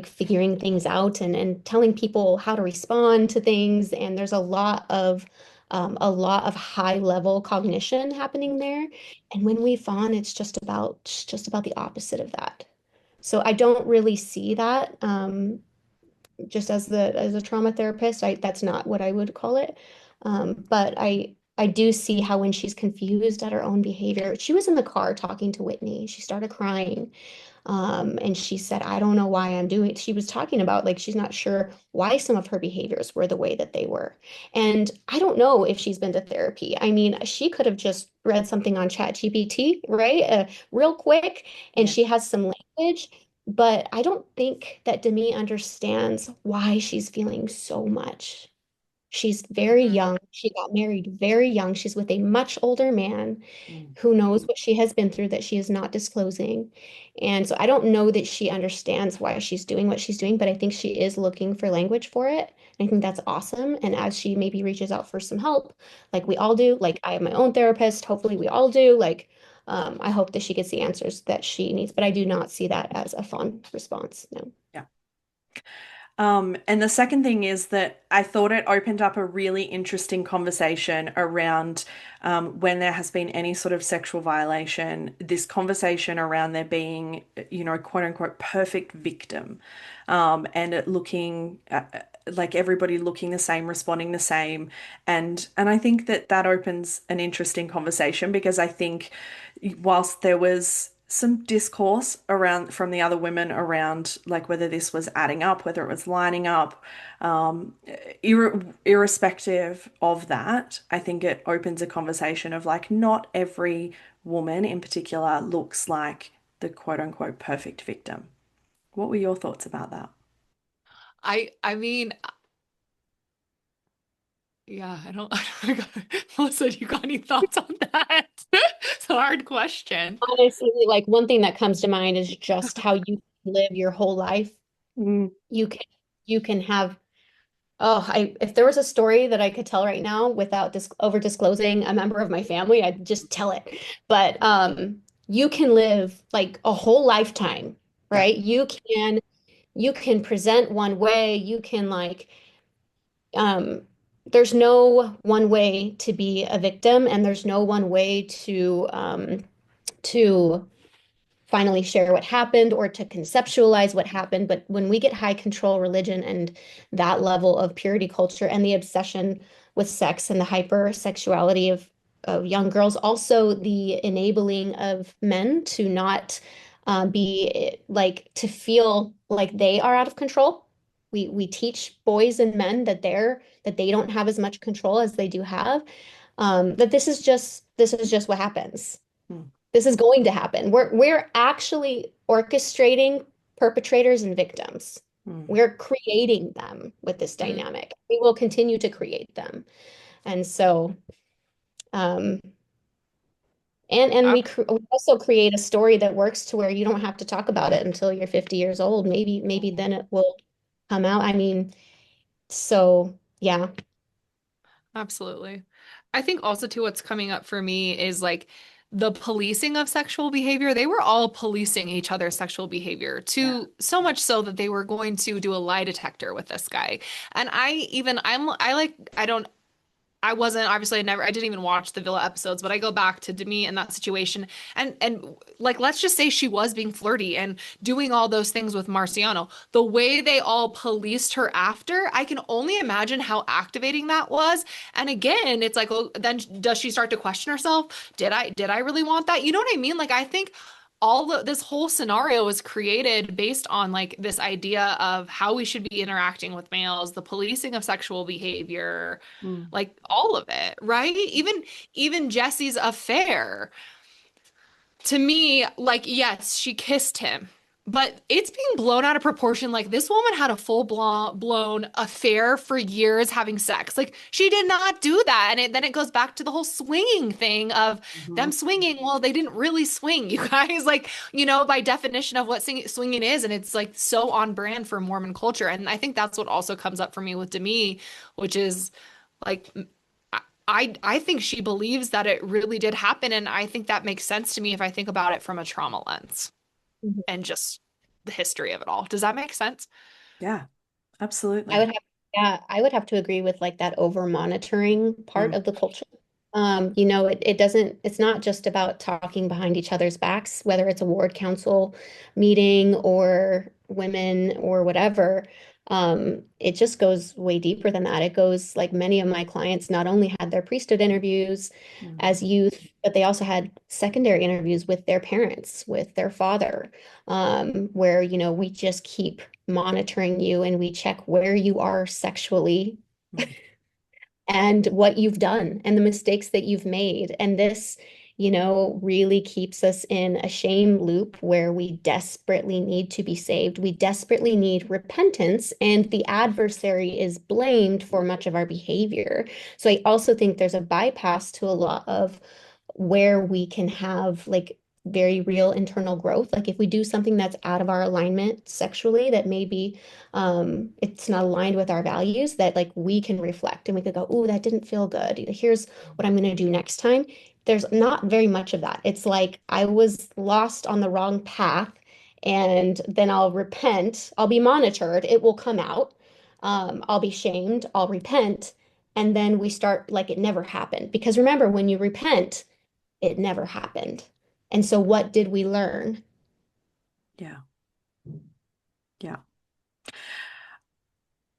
figuring things out and telling people how to respond to things. And there's a lot of high level cognition happening there. And when we fawn, it's just about the opposite of that. So I don't really see that. Just as a trauma therapist, that's not what I would call it. But I do see how when she's confused at her own behavior, she was in the car talking to Whitney. She started crying. And she said, I don't know why I'm doing it. She was talking about like she's not sure why some of her behaviors were the way that they were. And I don't know if she's been to therapy. I mean, she could have just read something on ChatGPT, right? Real quick, and Yeah. she has some language. But I don't think that Demi understands why she's feeling so much. She's very Mhm. young. She got married very young. She's with a much older man Mm. who knows what she has been through that she is not disclosing. And so I don't know that she understands why she's doing what she's doing, but I think she is looking for language for it. And I think that's awesome. And as she maybe reaches out for some help, like we all do, like I have my own therapist, hopefully we all do, like I hope that she gets the answers that she needs, but I do not see that as a fun response. No. Yeah. And the second thing is that I thought it opened up a really interesting conversation around when there has been any sort of sexual violation, this conversation around there being, quote unquote, perfect victim, and it looking like everybody looking the same, responding the same. And I think that that opens an interesting conversation because I think whilst there was some discourse around from the other women around like whether this was adding up, whether it was lining up, um, irrespective of that, I think it opens a conversation of like not every woman in particular looks like the quote unquote perfect victim. What were your thoughts about that? I mean, yeah, I don't, Melissa, do you got any thoughts on that? It's a hard question. Honestly, like one thing that comes to mind is just how you live your whole life. Mm, You can you can have if there was a story that I could tell right now without over disclosing a member of my family, I'd just tell it. But you can live like a whole lifetime, yeah. right? You can present one way, you can like um there's no one way to be a victim and there's no one way to finally share what happened or to conceptualize what happened. But when we get high control religion and that level of purity culture and the obsession with sex and the hypersexuality of young girls, also the enabling of men to not be like to feel like they are out of control. We teach boys and men that they don't have as much control as they do have. That this is just what happens. Mm, This is going to happen. We're actually orchestrating perpetrators and victims. mm. We're creating them with this Mm. dynamic. We will continue to create them. And so, um, and we also create a story that works to where you don't have to talk about it until you're 50 years old. Maybe then it will come out. I mean, so yeah. Absolutely. I think also too what's coming up for me is like the policing of sexual behavior. They were all policing each other's sexual behavior Yeah. to so much so that they were going to do a lie detector with this guy. And I don't I wasn't obviously I didn't even watch the Villa episodes, but I go back to Demi and that situation and like let's just say she was being flirty and doing all those things with Marciano. The way they all policed her after, I can only imagine how activating that was. And again, it's like, well, then does she start to question herself? Did I really want that? You know what I mean? Like I think this whole scenario was created based on like this idea of how we should be interacting with males, the policing of sexual behavior, Mm. like all of it, right? Even Jesse's affair. To me, like yes, she kissed him, but it's being blown out of proportion. Like this woman had a full blown affair for years having sex. Like she did not do that. And then it goes back to the whole swinging thing of them Mhm. swinging. Well, they didn't really swing, you guys. Like, by definition of what swinging is. And it's like so on brand for Mormon culture. And I think that's what also comes up for me with Demi, which is like I think she believes that it really did happen, and I think that makes sense to me if I think about it from a trauma lens Mhm. and just the history of it all. Does that make sense? Yeah, I would absolutely. have, yeah, I would have to agree with like that over monitoring part Mm, of the culture. It doesn't, it's not just about talking behind each other's backs, whether it's a ward council meeting or women or whatever. It just goes way deeper than that. It goes like many of my clients not only had their priesthood interviews mm, as youth, but they also had secondary interviews with their parents, with their father, where, we just keep monitoring you and we check where you are sexually mm, and what you've done and the mistakes that you've made. And this, really keeps us in a shame loop where we desperately need to be saved. We desperately need repentance, and the adversary is blamed for much of our behavior. So I also think there's a bypass to a lot of where we can have like very real internal growth. Like if we do something that's out of our alignment sexually, that maybe it's not aligned with our values, that like we can reflect and we could go, oh, that didn't feel good. Here's what I'm going to do next time. There's not very much of that. It's like I was lost on the wrong path, and then I'll repent. I'll be monitored. It will come out. I'll be shamed. I'll repent. And then we start like it never happened. Because remember, when you repent, it never happened. And so what did we learn? yeah, yeah.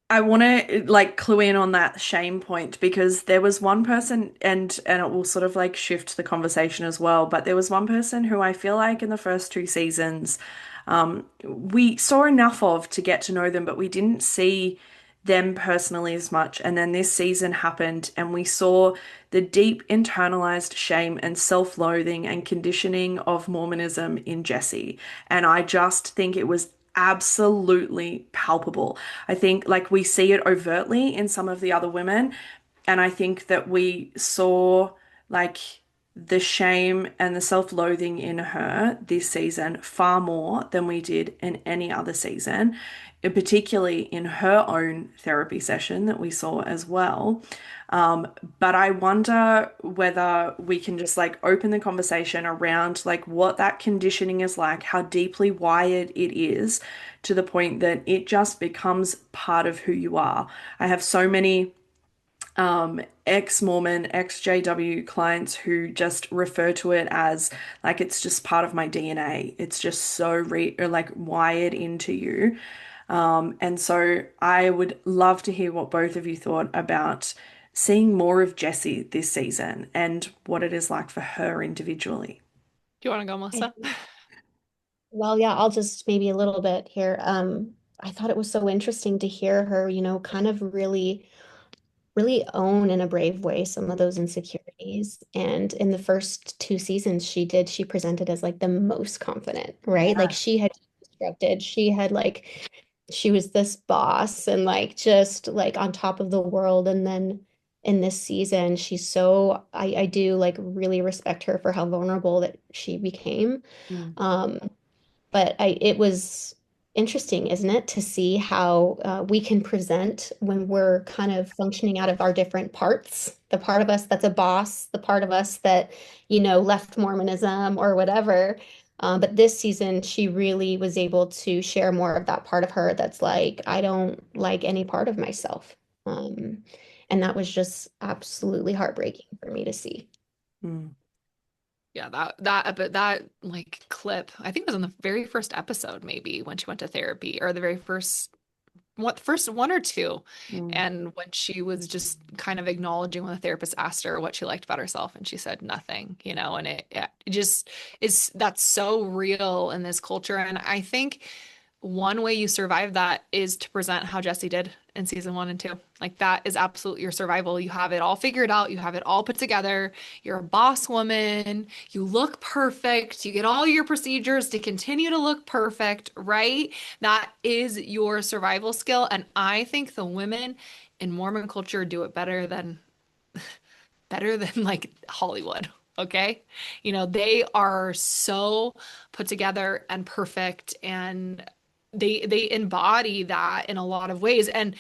I want to like clue in on that shame point because there was one person and it will sort of like shift the conversation as well, but there was one person who I feel like in the first two seasons we saw enough of to get to know them, but we didn't see them personally as much. And then this season happened and we saw the deep internalized shame and self-loathing and conditioning of Mormonism in Jesse. And I just think it was absolutely palpable. I think like we see it overtly in some of the other women, and I think that we saw like the shame and the self-loathing in her this season far more than we did in any other season, and particularly in her own therapy session that we saw as well. But I wonder whether we can just like open the conversation around like what that conditioning is like, how deeply wired it is to the point that it just becomes part of who you are. I have so many ex-Mormon, ex-JW clients who just refer to it as like it's just part of my DNA. It's just so re or like wired into you. And so I would love to hear what both of you thought about seeing more of Jessie this season and what it is like for her individually. Do you want to go, I Melissa? Well, yeah, I'll just maybe a little bit here. I thought it was so interesting to hear her, kind of really own in a brave way some of those insecurities. And in the first two seasons, she presented as like the most confident, right? Like Yeah. she had constructed, she was this boss and like just like on top of the world. And then in this season, I do like really respect her for how vulnerable that she became. Mm, Um, but it was interesting, isn't it, to see how we can present when we're kind of functioning out of our different parts. The part of us that's a boss, the part of us that, left Mormonism or whatever. But this season, she really was able to share more of that part of her that's like, I don't like any part of myself. Um, and that was just absolutely heartbreaking for me to see. mm. Yeah, that like clip, I think it was in the very first episode, maybe when she went to therapy, or the very first one or two. Mm, And when she was just kind of acknowledging when the therapist asked her what she liked about herself, and she said nothing, and it just is that's so real in this culture. And I think one way you survive that is to present how Jesse did in season 1 and 2. Like that is absolutely your survival. You have it all figured out. You have it all put together. You're a boss woman. You look perfect. You get all your procedures to continue to look perfect, right? That is your survival skill. And I think the women in Mormon culture do it better than like Hollywood. Okay. They are so put together and perfect, and they embody that in a lot of ways. And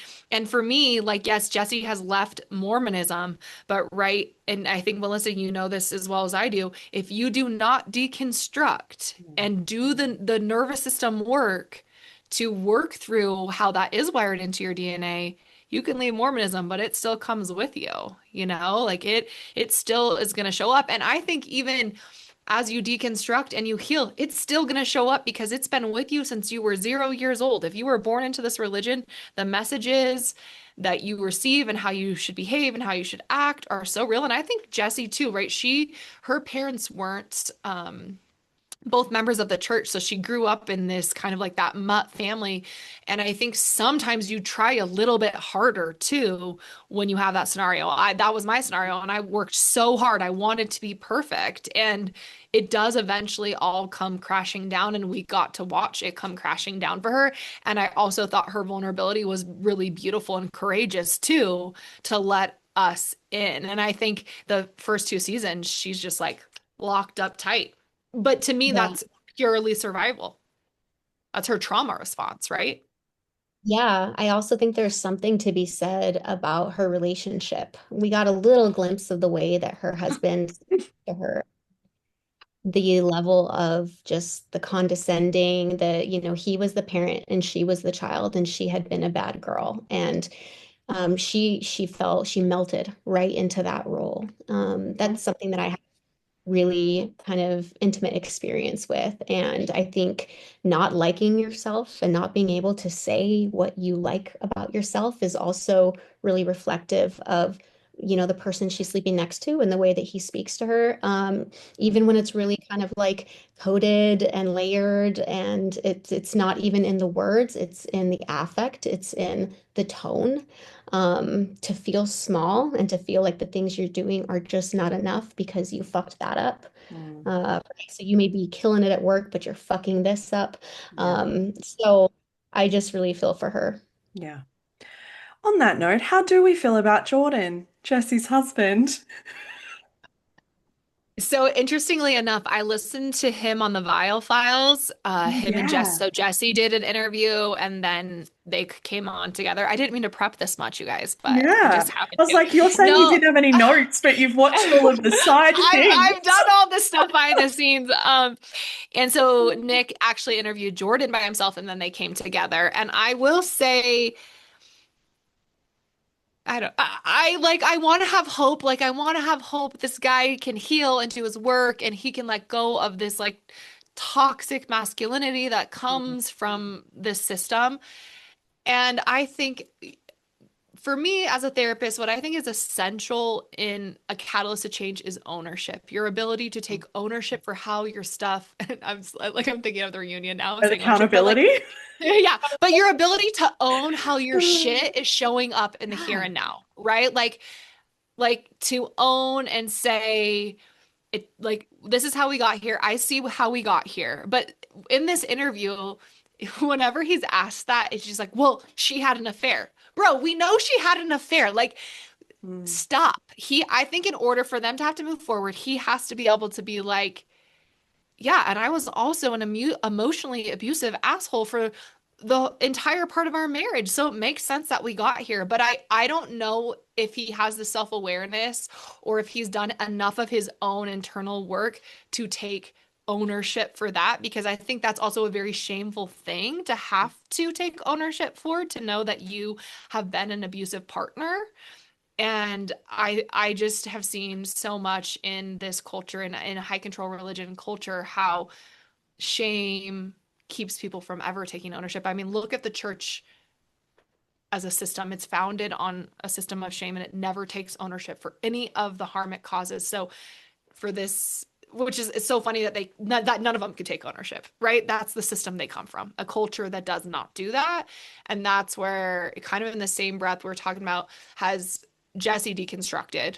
for me, like, yes, Jesse has left Mormonism, but right, and I think Mellissa, you know this as well as I do, if you do not deconstruct and do the nervous system work to work through how that is wired into your DNA, you can leave Mormonism, but it still comes with you, like it still is going to show up. And I think even as you deconstruct and you heal, it's still going to show up because it's been with you since you were 0 years old. If you were born into this religion, the messages that you receive and how you should behave and how you should act are so real. And I think Jessie too, right? Her parents weren't, both members of the church. So she grew up in this kind of like that mutt family. And I think sometimes you try a little bit harder too when you have that scenario. That was my scenario, and I worked so hard. I wanted to be perfect. And it does eventually all come crashing down, and we got to watch it come crashing down for her. And I also thought her vulnerability was really beautiful and courageous too, to let us in. And I think the first 2 seasons, she's just like locked up tight. But to me, Yeah. that's purely survival. That's her trauma response, right? Yeah, I also think there's something to be said about her relationship. We got a little glimpse of the way that her husband spoke to her, the level of just the condescending, he was the parent and she was the child, and she had been a bad girl. And she melted right into that role. That's something that I really kind of intimate experience with. And I think not liking yourself and not being able to say what you like about yourself is also really reflective of, the person she's sleeping next to and the way that he speaks to her. Even when it's really kind of like coded and layered, and it's not even in the words, it's in the affect, it's in the tone. To feel small and to feel like the things you're doing are just not enough because you fucked that up. Mm, So you may be killing it at work, but you're fucking this up. yeah. So I just really feel for her. Yeah. On that note, how do we feel about Jordan, Jesse's husband? So interestingly enough, I listened to him on the Vile Files, him and Jess. Yeah. So Jesse did an interview and then they came on together. I didn't mean to prep this much, you guys, but I Yeah. just happened I was to. like, you're saying you No, didn't have any notes, but you've watched all of the side things. I've done all this stuff behind the scenes. And so Nick actually interviewed Jordan by himself and then they came together. And I will say, I want to have hope. Like, I want to have hope this guy can heal and do his work and he can let go of this like toxic masculinity that comes from this system. And I think for me as a therapist, what I think is essential in a catalyst to change is ownership. Your ability to take ownership for how your stuff, and I'm thinking of the reunion now, And saying ownership, but like, accountability. yeah, but your ability to own how your shit is showing up in the here Yeah. and now, right? Like to own and say it, like, this is how we got here. I see how we got here. But in this interview, whenever he's asked that, it's just like, well, she had an affair. Bro, we know she had an affair. Like, Mm, stop. I think in order for them to have to move forward, he has to be able to be like, yeah, and I was also an emotionally abusive asshole for the entire part of our marriage. So it makes sense that we got here. But I don't know if he has the self-awareness or if he's done enough of his own internal work to take ownership for that, because I think that's also a very shameful thing to have to take ownership for, to know that you have been an abusive partner. And I just have seen so much in this culture, in a high control religion culture, how shame keeps people from ever taking ownership. I mean, look at the church as a system. It's founded on a system of shame and it never takes ownership for any of the harm it causes. So for this, which is, it's so funny that that none of them could take ownership, right? That's the system they come from, a culture that does not do that. And that's where, kind of in the same breath we're talking about, has Jessie deconstructed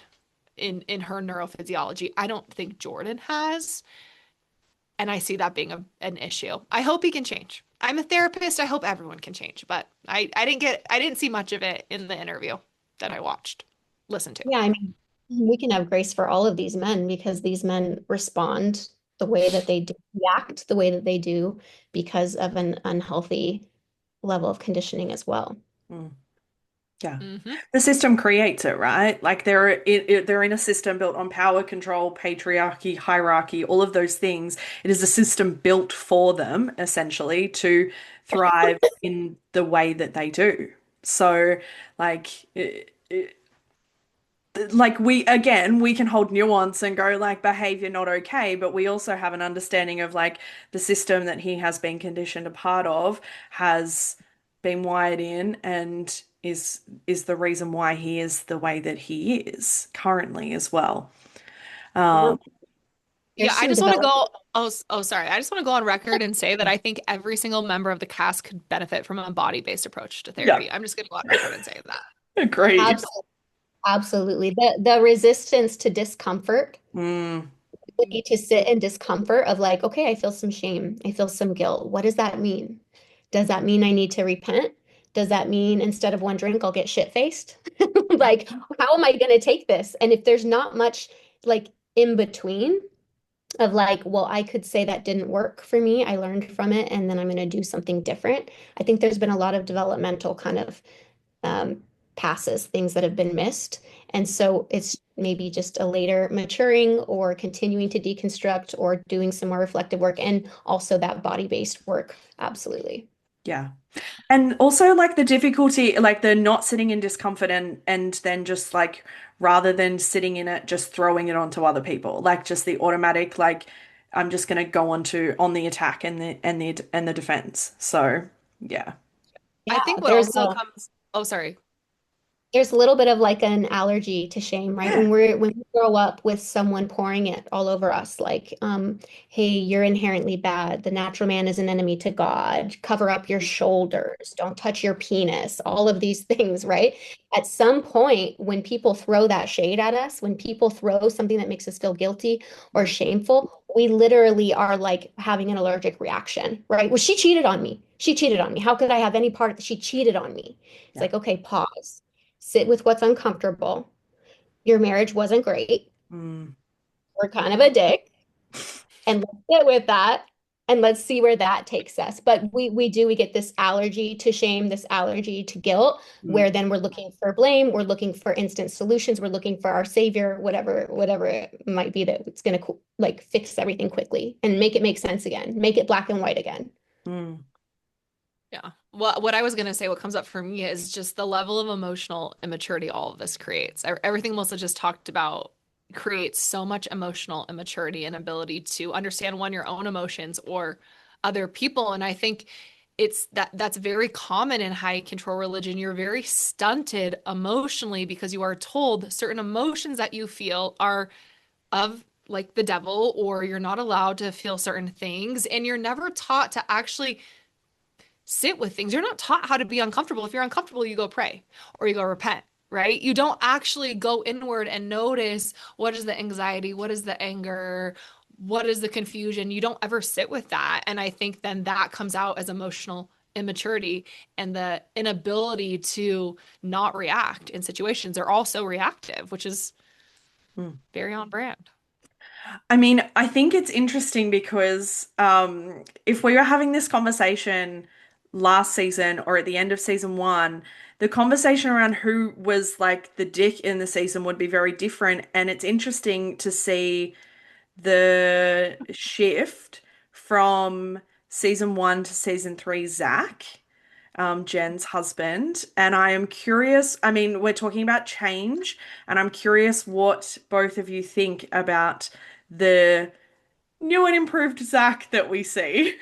in her neurophysiology. I don't think Jordan has. And I see that being an issue. I hope he can change. I'm a therapist. I hope everyone can change, but I didn't see much of it in the interview that I watched, listened to. Yeah, I mean, we can have grace for all of these men because these men respond the way that they do, react the way that they do because of an unhealthy level of conditioning as well. Mm. Yeah. Hmm. The system creates it, right? Like they're in a system built on power, control, patriarchy, hierarchy, all of those things. It is a system built for them, essentially, to thrive in the way that they do. So, like, like we again we can hold nuance and go like behavior not okay, but we also have an understanding of like the system that he has been conditioned a part of has been wired in and is the reason why he is the way that he is currently as well. Yep. um Yeah, There's I some just want to development. go. Oh, sorry. I just want to go on record and say that I think every single member of the cast could benefit from a body-based approach to yeah, therapy. I'm just going to go on record and say that. agreed. Absolutely. The resistance to discomfort, Mm, ability to sit in discomfort of like, okay, I feel some shame. I feel some guilt. What does that mean? Does that mean I need to repent? Does that mean instead of one drink, I'll get shit-faced? Like, how am I going to take this? And if there's not much like in between of like, well, I could say that didn't work for me. I learned from it, and then I'm going to do something different. I think there's been a lot of developmental kind of um, passes, things that have been missed. And so it's maybe just a later maturing or continuing to deconstruct or doing some more reflective work and also that body-based work. Absolutely. yeah. And also like the difficulty, like the not sitting in discomfort and then just like rather than sitting in it, just throwing it onto other people. Like just the automatic, like I'm just gonna go on the attack and the defense. So yeah. I Yeah, think what also comes, oh, sorry. there's a little bit of like an allergy to shame, right? Yeah. When we grow up with someone pouring it all over us, like, hey, you're inherently bad. The natural man is an enemy to God. Cover up your shoulders. Don't touch your penis. All of these things, right? At some point, when people throw that shade at us, when people throw something that makes us feel guilty or shameful, we literally are like having an allergic reaction, right? Well, she cheated on me. She cheated on me. How could I have any part of it? She cheated on me. It's Yeah. like, okay, pause, sit with what's uncomfortable. Your marriage wasn't great. Mm, We're kind of a dick. And let's sit with that and let's see where that takes us. But we get this allergy to shame, this allergy to guilt, where mm, then we're looking for blame, we're looking for instant solutions, we're looking for our savior, whatever it might be that it's gonna like fix everything quickly and make it make sense again, make it black and white again. mm, Yeah. Well, what I was going to say, what comes up for me is just the level of emotional immaturity all of this creates. Everything Melissa just talked about creates so much emotional immaturity and ability to understand one, your own emotions or other people. And I think that's very common in high control religion. You're very stunted emotionally because you are told certain emotions that you feel are of like the devil, or you're not allowed to feel certain things. And you're never taught to actually sit with things. You're not taught how to be uncomfortable. If you're uncomfortable, you go pray or you go repent, right? You don't actually go inward and notice what is the anxiety, what is the anger, what is the confusion. You don't ever sit with that. And I think then that comes out as emotional immaturity and the inability to not react in situations. They're also reactive, which is mm. very on brand. I mean, I think it's interesting because if we were having this conversation last season or at the end of season one, the conversation around who was like the dick in the season would be very different. And it's interesting to see the shift from season one to season three, Zach, Jen's husband. And I am curious, I mean, we're talking about change, and I'm curious what both of you think about the new and improved Zach that we see.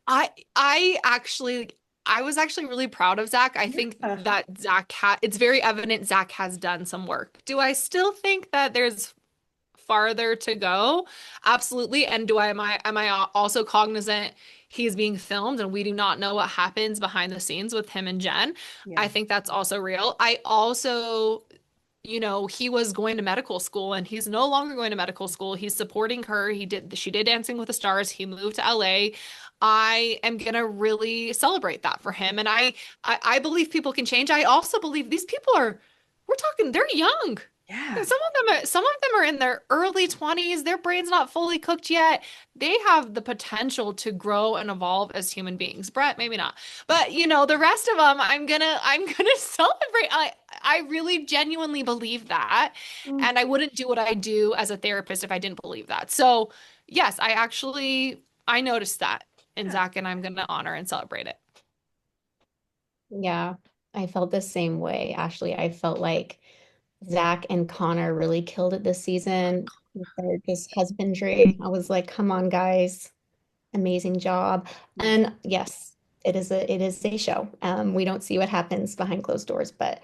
I I actually I was actually really proud of Zach. I think Yeah. that it's very evident Zach has done some work. Do I still think that there's farther to go? Absolutely. And am I also cognizant he's being filmed and we do not know what happens behind the scenes with him and Jen? I Yeah. think that's also real. I also he was going to medical school and he's no longer going to medical school. She did Dancing with the Stars. He moved to LA. I am gonna really celebrate that for him. And I believe people can change. I also believe these people we're talking, they're young. Yeah. Some of them are in their early 20s. Their brain's not fully cooked yet. They have the potential to grow and evolve as human beings. Brett, maybe not. But the rest of them, I'm gonna celebrate. I really genuinely believe that. Mm. And I wouldn't do what I do as a therapist if I didn't believe that. So yes, I noticed that in Yeah. Zach, and I'm gonna honor and celebrate it. Yeah, I felt the same way, Ashley. I felt like Zach and Connor really killed it this season with their just husbandry. I was like, come on, guys, amazing job. Yeah. And yes, it is a show. We don't see what happens behind closed doors, but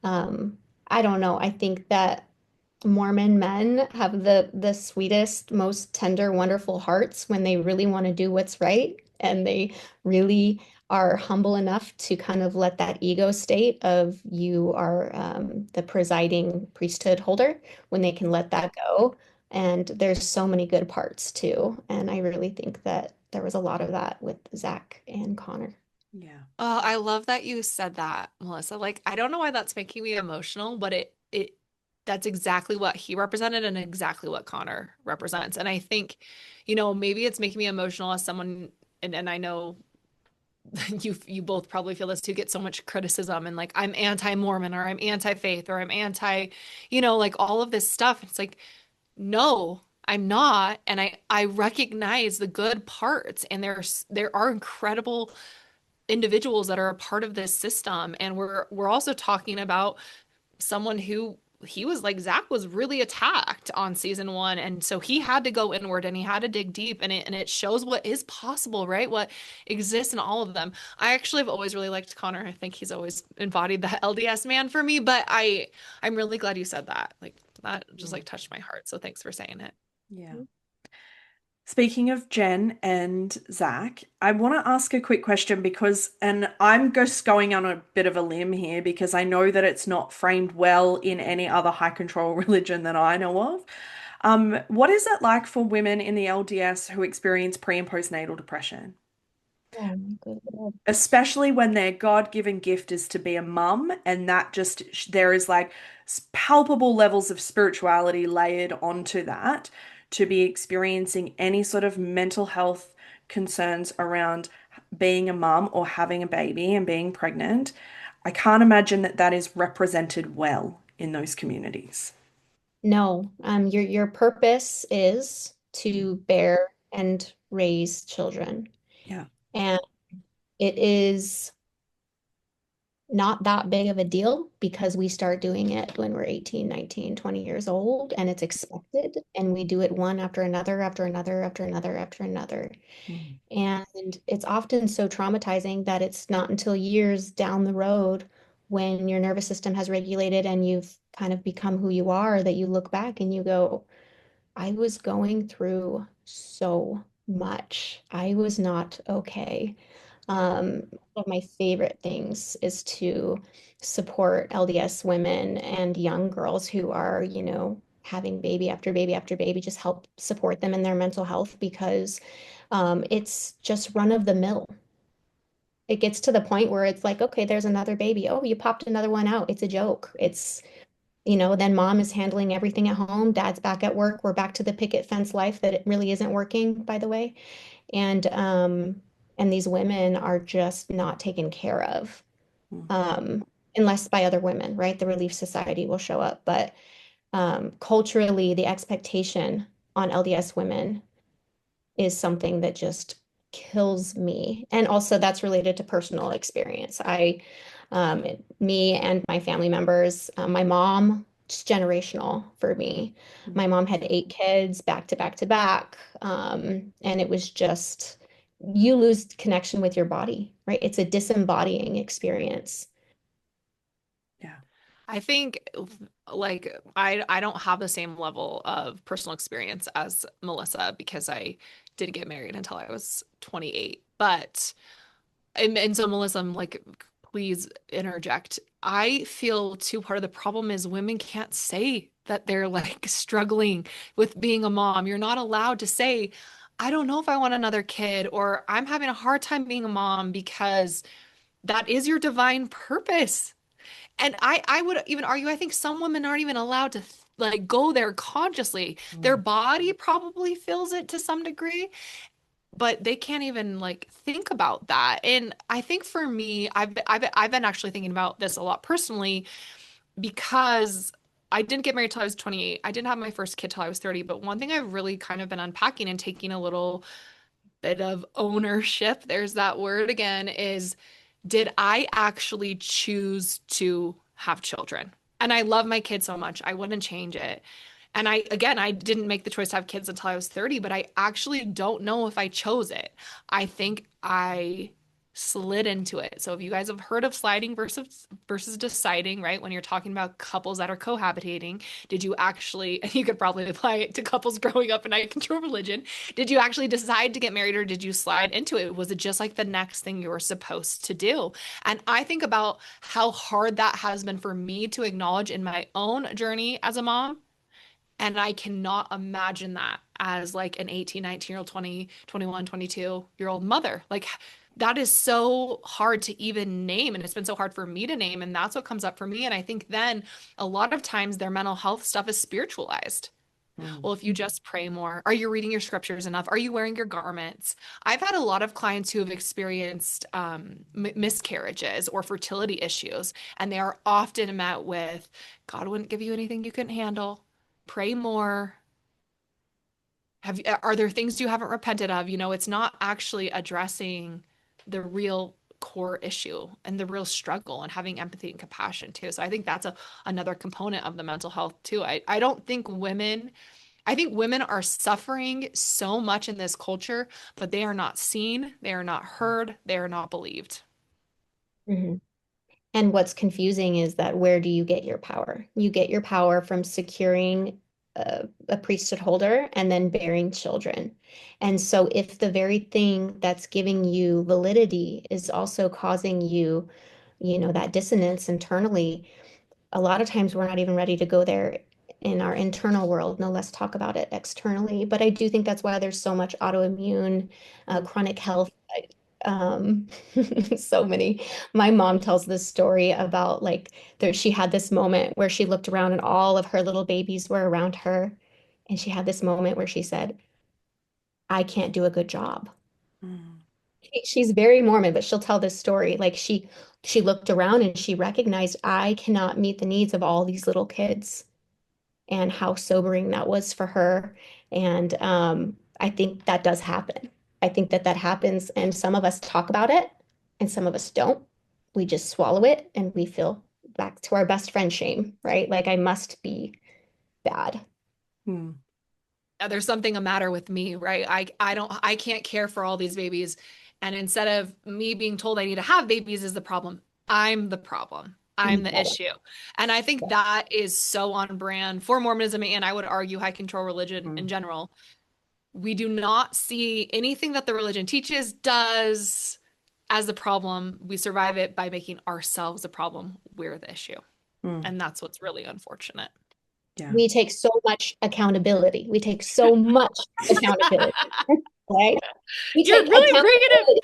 um, I don't know. I think that Mormon men have the sweetest, most tender, wonderful hearts when they really want to do what's right, and they really are humble enough to kind of let that ego state of you are the presiding priesthood holder when they can let that go. And there's so many good parts too. And I really think that there was a lot of that with Zach and Connor. Yeah. Oh, I love that you said that, Melissa. Like, I don't know why that's making me emotional, but that's exactly what he represented and exactly what Connor represents. And I think, maybe it's making me emotional as someone, and I know you both probably feel this too, get so much criticism and like I'm anti-Mormon or I'm anti-faith or I'm anti, like all of this stuff. It's like, no, I'm not. And I recognize the good parts, and there are incredible individuals that are a part of this system. And we're also talking about someone who he was like Zach was really attacked on season one. And so he had to go inward and he had to dig deep, and it shows what is possible, right? What exists in all of them. I actually have always really liked Connor. I think he's always embodied the LDS man for me, but I'm really glad you said that. Like that just Yeah. like touched my heart. So thanks for saying it. Yeah. Speaking of Jen and Zach, I want to ask a quick question because, and I'm just going on a bit of a limb here because I know that it's not framed well in any other high control religion that I know of. What is it like for women in the LDS who experience pre and postnatal depression? Oh my goodness. Especially when their God-given gift is to be a mum, and that just there is like palpable levels of spirituality layered onto that to be experiencing any sort of mental health concerns around being a mum or having a baby and being pregnant. I can't imagine that that is represented well in those communities. No, your purpose is to bear and raise children. Yeah. And it is not that big of a deal because we start doing it when we're 18, 19, 20 years old, and it's expected. And we do it one after another, after another, after another, after another. Mm. And it's often so traumatizing that it's not until years down the road when your nervous system has regulated and you've kind of become who you are that you look back and you go, I was going through so much. I was not okay. One of my favorite things is to support LDS women and young girls who are, having baby after baby after baby, just help support them in their mental health because it's just run of the mill. It gets to the point where it's like, okay, there's another baby. Oh, you popped another one out. It's a joke. Then mom is handling everything at home. Dad's back at work. We're back to the picket fence life that it really isn't working, by the way. And these women are just not taken care of, Mm. um, unless by other women, right? The Relief Society will show up. But culturally, the expectation on LDS women is something that just kills me. And also that's related to personal experience. Me and my family members, my mom, it's generational for me. Mm. My mom had 8 kids back to back to back. And it was just, you lose connection with your body, right? It's a disembodying experience. Yeah. I think like I don't have the same level of personal experience as Melissa because I didn't get married until I was 28. But and so Melissa, I'm like, please interject. I feel too part of the problem is women can't say that they're like struggling with being a mom. You're not allowed to say, I don't know if I want another kid, or I'm having a hard time being a mom because that is your divine purpose. And I would even argue, I think some women aren't even allowed to like go there consciously. Their body probably feels it to some degree, but they can't even like think about that. And I think for me, I've been actually thinking about this a lot personally because I didn't get married till I was 28. I didn't have my first kid till I was 30. But one thing I've really kind of been unpacking and taking a little bit of ownership, there's that word again, is did I actually choose to have children? And I love my kids so much. I wouldn't change it. And I didn't make the choice to have kids until I was 30, but I actually don't know if I chose it. I think I slid into it. So if you guys have heard of sliding versus deciding, right? When you're talking about couples that are cohabitating, did you actually, and you could probably apply it to couples growing up in out of control religion, did you actually decide to get married or did you slide into it? Was it just like the next thing you were supposed to do? And I think about how hard that has been for me to acknowledge in my own journey as a mom. And I cannot imagine that as like an 18, 19-year-old, 20, 21, 22-year-old mother. Like that is so hard to even name. And it's been so hard for me to name. And that's what comes up for me. And I think then a lot of times their mental health stuff is spiritualized. Mm. Well, if you just pray more, are you reading your scriptures enough? Are you wearing your garments? I've had a lot of clients who have experienced miscarriages or fertility issues, and they are often met with, God wouldn't give you anything you couldn't handle. Pray more. Are there things you haven't repented of? It's not actually addressing the real core issue and the real struggle and having empathy and compassion too. So I think that's another component of the mental health too. I don't think I think women are suffering so much in this culture, but they are not seen, they are not heard, they are not believed. Mhm. And what's confusing is that where do you get your power? You get your power from securing a priesthood holder and then bearing children. And so, if the very thing that's giving you validity is also causing you, that dissonance internally, a lot of times we're not even ready to go there in our internal world. No, let's talk about it externally. But I do think that's why there's so much autoimmune, chronic health. Um, so many. My mom tells this story about like there she had this moment where she looked around and all of her little babies were around her. And she had this moment where she said, I can't do a good job. Mm. She's very Mormon, but she'll tell this story. Like she looked around and she recognized I cannot meet the needs of all these little kids and how sobering that was for her. And I think that does happen. I think that that happens, and some of us talk about it, and some of us don't. We just swallow it, and we feel back to our best friend shame, right? Like I must be bad. Mm. There's something a matter with me, right? I can't care for all these babies. And instead of me being told I need to have babies is the problem, I'm the problem. I'm You the got it. issue. And I think that is so on brand for Mormonism and I would argue high control religion in Mm. general. We do not see anything that the religion teaches, does as the problem. We survive it by making ourselves the problem. We're the issue. Mm. And that's what's really unfortunate. Yeah. We take so much accountability. We take so much accountability, right? We You're take really bringing it.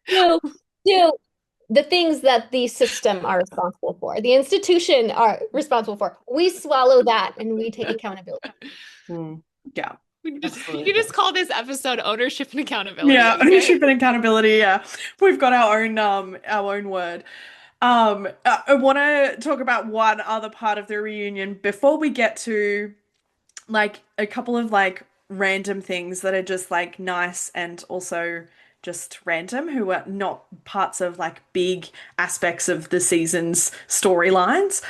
accountability to do the things that the system are responsible for, the institution are responsible for. We swallow that and we take accountability. Mm. Yeah. You Absolutely. just call this episode ownership and accountability, Yeah, okay? ownership and accountability. Yeah, we've got our own word. I want to talk about one other part of the reunion before we get to like a couple of like random things that are just like nice and also just random who are not parts of like big aspects of the season's storylines.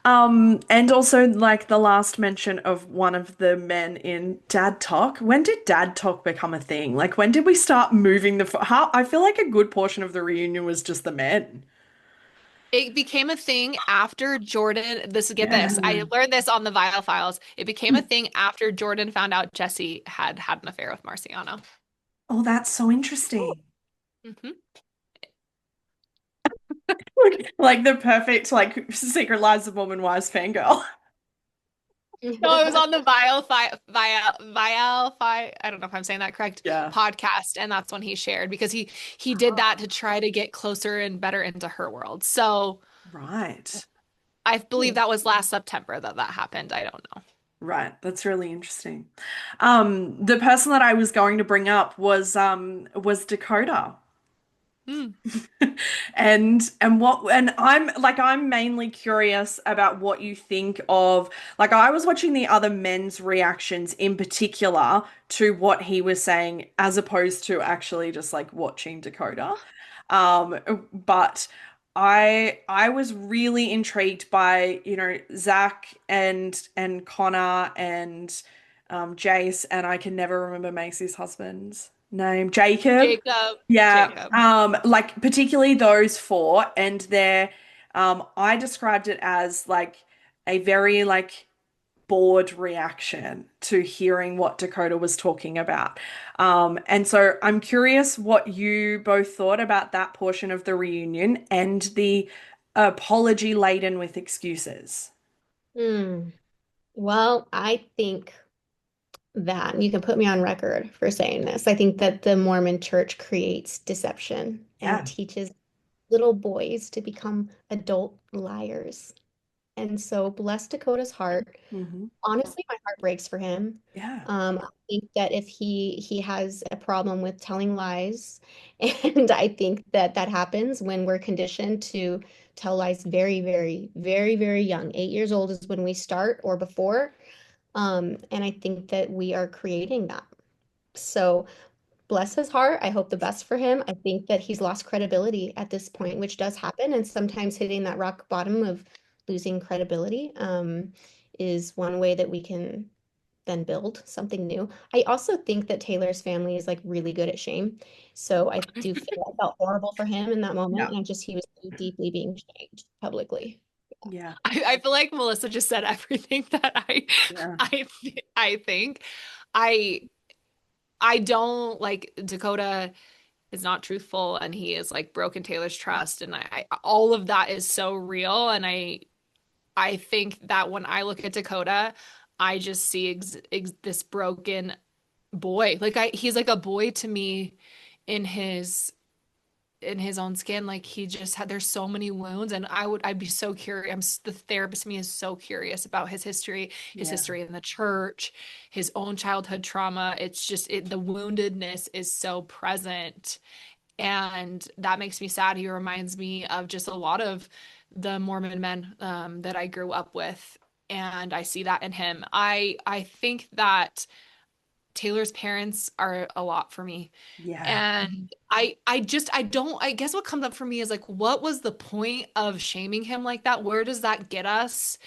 And also like the last mention of one of the men in Dad Talk. When did Dad Talk become a thing? Like when did we start moving how I feel like a good portion of the reunion was just the men. It became a thing after Jordan. Get Yeah. this. I learned this on the Vial Files. It became a thing after Jordan found out Jesse had an affair with Marciano. Oh, that's so interesting. Hmm. Like the perfect like Secret Lives of Mormon Wives fangirl. No, it was on the Vial Fi. I don't know if I'm saying that correct. Yeah. Podcast, and that's when he shared because he did that to try to get closer and better into her world. So Right. I believe Hmm. that was last September that that happened. I don't know. Right. That's really interesting. The person that I was going to bring up was Dakota. Mm. And I'm mainly curious about what you think of, like, I was watching the other men's reactions in particular to what he was saying as opposed to actually just like watching Dakota. But I was really intrigued by, Zach and Connor and Jace, and I can never remember Macy's husband's name. Jacob. Jacob, Yeah, Jacob. like particularly those four, and I described it as like a very like bored reaction to hearing what Dakota was talking about. And so I'm curious what you both thought about that portion of the reunion and the apology laden with excuses. Hmm. Well, I think that you can put me on record for saying this. I think that the Mormon church creates deception and Yeah. teaches little boys to become adult liars. And so, bless Dakota's heart. Hmm. Honestly, my heart breaks for him. Yeah. I think that if he has a problem with telling lies, and I think that that happens when we're conditioned to tell lies very, very, very, very young. 8 years old is when we start or before. And I think that we are creating that. So bless his heart. I hope the best for him. I think that he's lost credibility at this point, which does happen. And sometimes hitting that rock bottom of losing credibility is one way that we can then build something new. I also think that Taylor's family is like really good at shame. So I do feel I felt horrible for him in that moment. Yeah. And I just, he was so deeply being shamed publicly. Yeah. I feel like Melissa just said everything that Yeah. I think. I I don't like Dakota is not truthful and he is like broken Taylor's trust and all of that is so real and I think that when I look at Dakota, I just see this broken boy. Like he's like a boy to me in his own skin. Like he just had there's so many wounds and I'd be so curious. The therapist in me is so curious about his Yeah. history in the church, his own childhood trauma. It's just the woundedness is so present and that makes me sad. He reminds me of just a lot of the Mormon men that I grew up with, and I see that in him. I think that Taylor's parents are a lot for me. Yeah. And I don't I guess what comes up for me is like what was the point of shaming him like that? Where does that get us?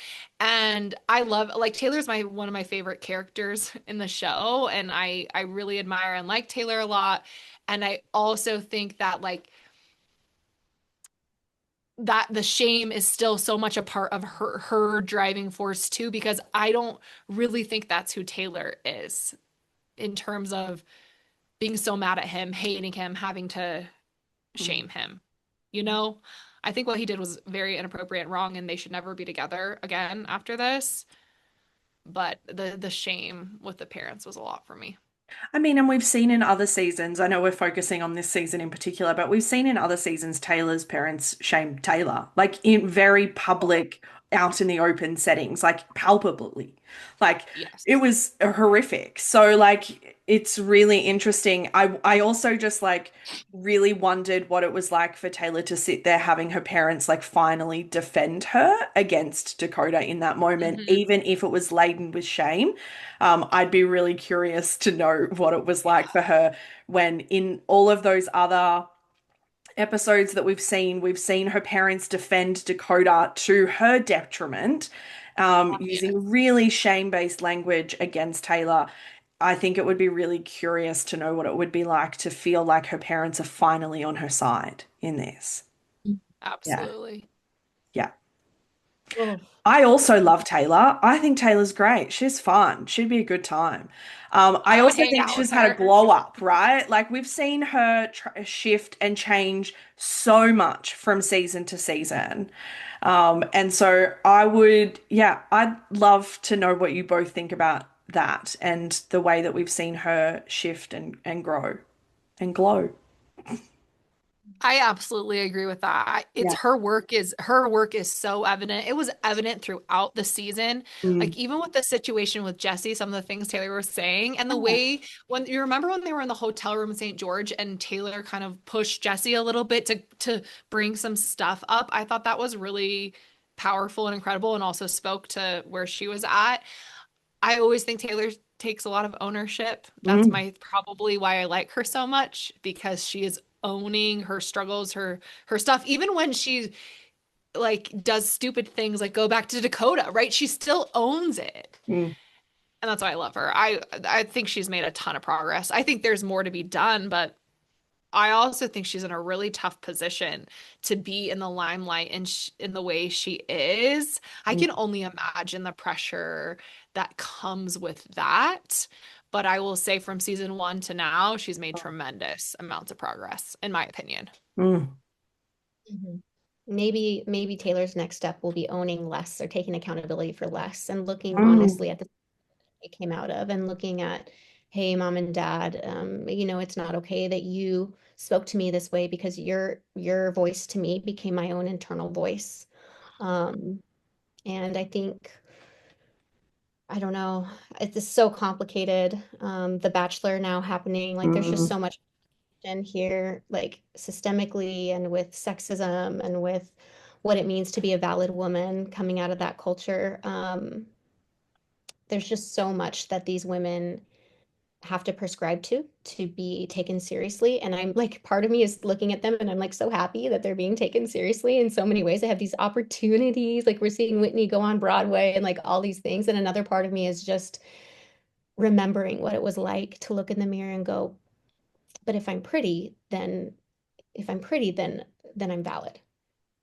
And I love like Taylor's my one of my favorite characters in the show and I really admire and like Taylor a lot. And I also think that like that the shame is still so much a part of her driving force too because I don't really think that's who Taylor is in terms of being so mad at him, hating him, having to Mm. shame him. You know, I think what he did was very inappropriate and wrong, and they should never be together again after this. But the shame with the parents was a lot for me. I mean, and we've seen in other seasons, I know we're focusing on this season in particular, but we've seen in other seasons Taylor's parents shame Taylor, like in very public, out in the open settings, like palpably. Like it Yes. was horrific. So like it's really interesting. I also just like really wondered what it was like for Taylor to sit there having her parents like finally defend her against Dakota in that moment, Hmm. even if it was laden with shame. I'd be really curious to know what it was like for her when in all of those other episodes that we've seen her parents defend Dakota to her detriment, Yes. using really shame-based language against Taylor. I think it would be really curious to know what it would be like to feel like her parents are finally on her side in this. Yeah. Absolutely. Yeah. Oh, I also love Taylor. I think Taylor's great. She's fun. She'd be a good time. I I would also hang think out with she's had a her. glow up, right? Like we've seen her tr shift and change so much from season to season. And so yeah, I'd love to know what you both think about that and the way that we've seen her shift and grow and glow. I absolutely agree with that. It's Yeah. her work is so evident. It was evident throughout the season. Mm. Like even with the situation with Jesse, some of the things Taylor was saying and the Yeah. way when you remember when they were in the hotel room in St. George and Taylor kind of pushed Jesse a little bit to bring some stuff up. I thought that was really powerful and incredible and also spoke to where she was at. I always think Taylor takes a lot of ownership. That's Mm. my probably why I like her so much because she is owning her struggles, her stuff. Even when she like does stupid things like go back to Dakota, right? She still owns it. Mm. And that's why I love her. I think she's made a ton of progress. I think there's more to be done, but I also think she's in a really tough position to be in the limelight and in the way she is. I Mm. can only imagine the pressure that comes with that. But I will say from season one to now, she's made tremendous amounts of progress, in my opinion. Mm. Mhm. Maybe Taylor's next step will be owning less or taking accountability for less and looking Mm. honestly at the it came out of and looking at, hey, mom and dad, it's not okay that you spoke to me this way because your voice to me became my own internal voice. Um, and I think, I don't know, it's just so complicated. The Bachelor now happening, like there's just Mm. so much in here, like systemically and with sexism and with what it means to be a valid woman coming out of that culture. There's just so much that these women have to prescribe to be taken seriously. And I'm like, part of me is looking at them and I'm like so happy that they're being taken seriously in so many ways. They have these opportunities, like we're seeing Whitney go on Broadway and like all these things. And another part of me is just remembering what it was like to look in the mirror and go, but if I'm pretty, then I'm valid.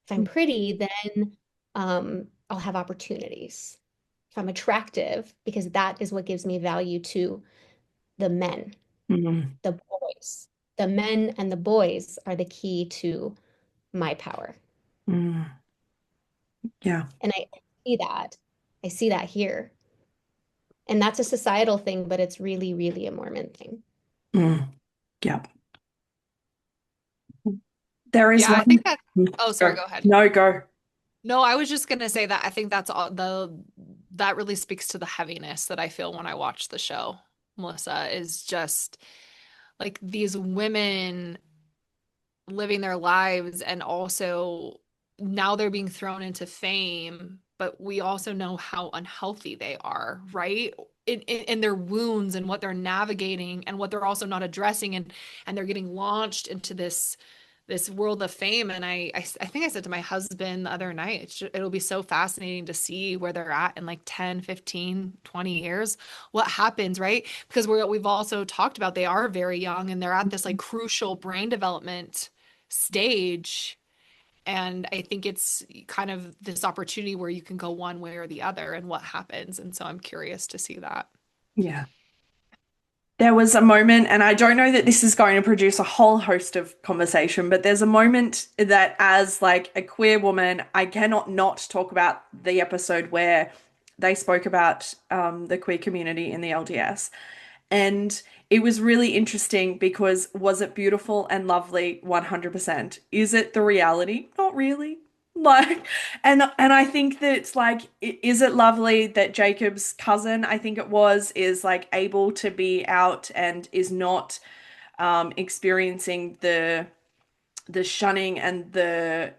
If I'm pretty, then I'll have opportunities. If I'm attractive, because that is what gives me value to the men, Mm. the boys. The men and the boys are the key to my power. Mm. Yeah. And I see that. I see that here. And that's a societal thing, but it's really, really a Mormon thing. Mm. Yeah. There is Yeah, I one. think that. Oh, sorry, Go. go ahead. No, go. No, I was just gonna say that I think that's all that really speaks to the heaviness that I feel when I watch the show. Melissa is just like these women living their lives and also now they're being thrown into fame, but we also know how unhealthy they are, right? In their wounds and what they're navigating and what they're also not addressing and they're getting launched into this world of fame. And I think I said to my husband the other night, it'll be so fascinating to see where they're at in like 10, 15, 20 years, what happens, right? Because we've also talked about they are very young and they're at this like crucial brain development stage. And I think it's kind of this opportunity where you can go one way or the other and what happens. And so I'm curious to see that. Yeah. There was a moment, and I don't know that this is going to produce a whole host of conversation, but there's a moment that, as like a queer woman, I cannot not talk about the episode where they spoke about the queer community in the LDS. And it was really interesting because was it beautiful and lovely? 100%. Is it the reality? Not really. Like, and I think that it's like, is it lovely that Jacob's cousin, I think it was, is like able to be out and is not experiencing the shunning and the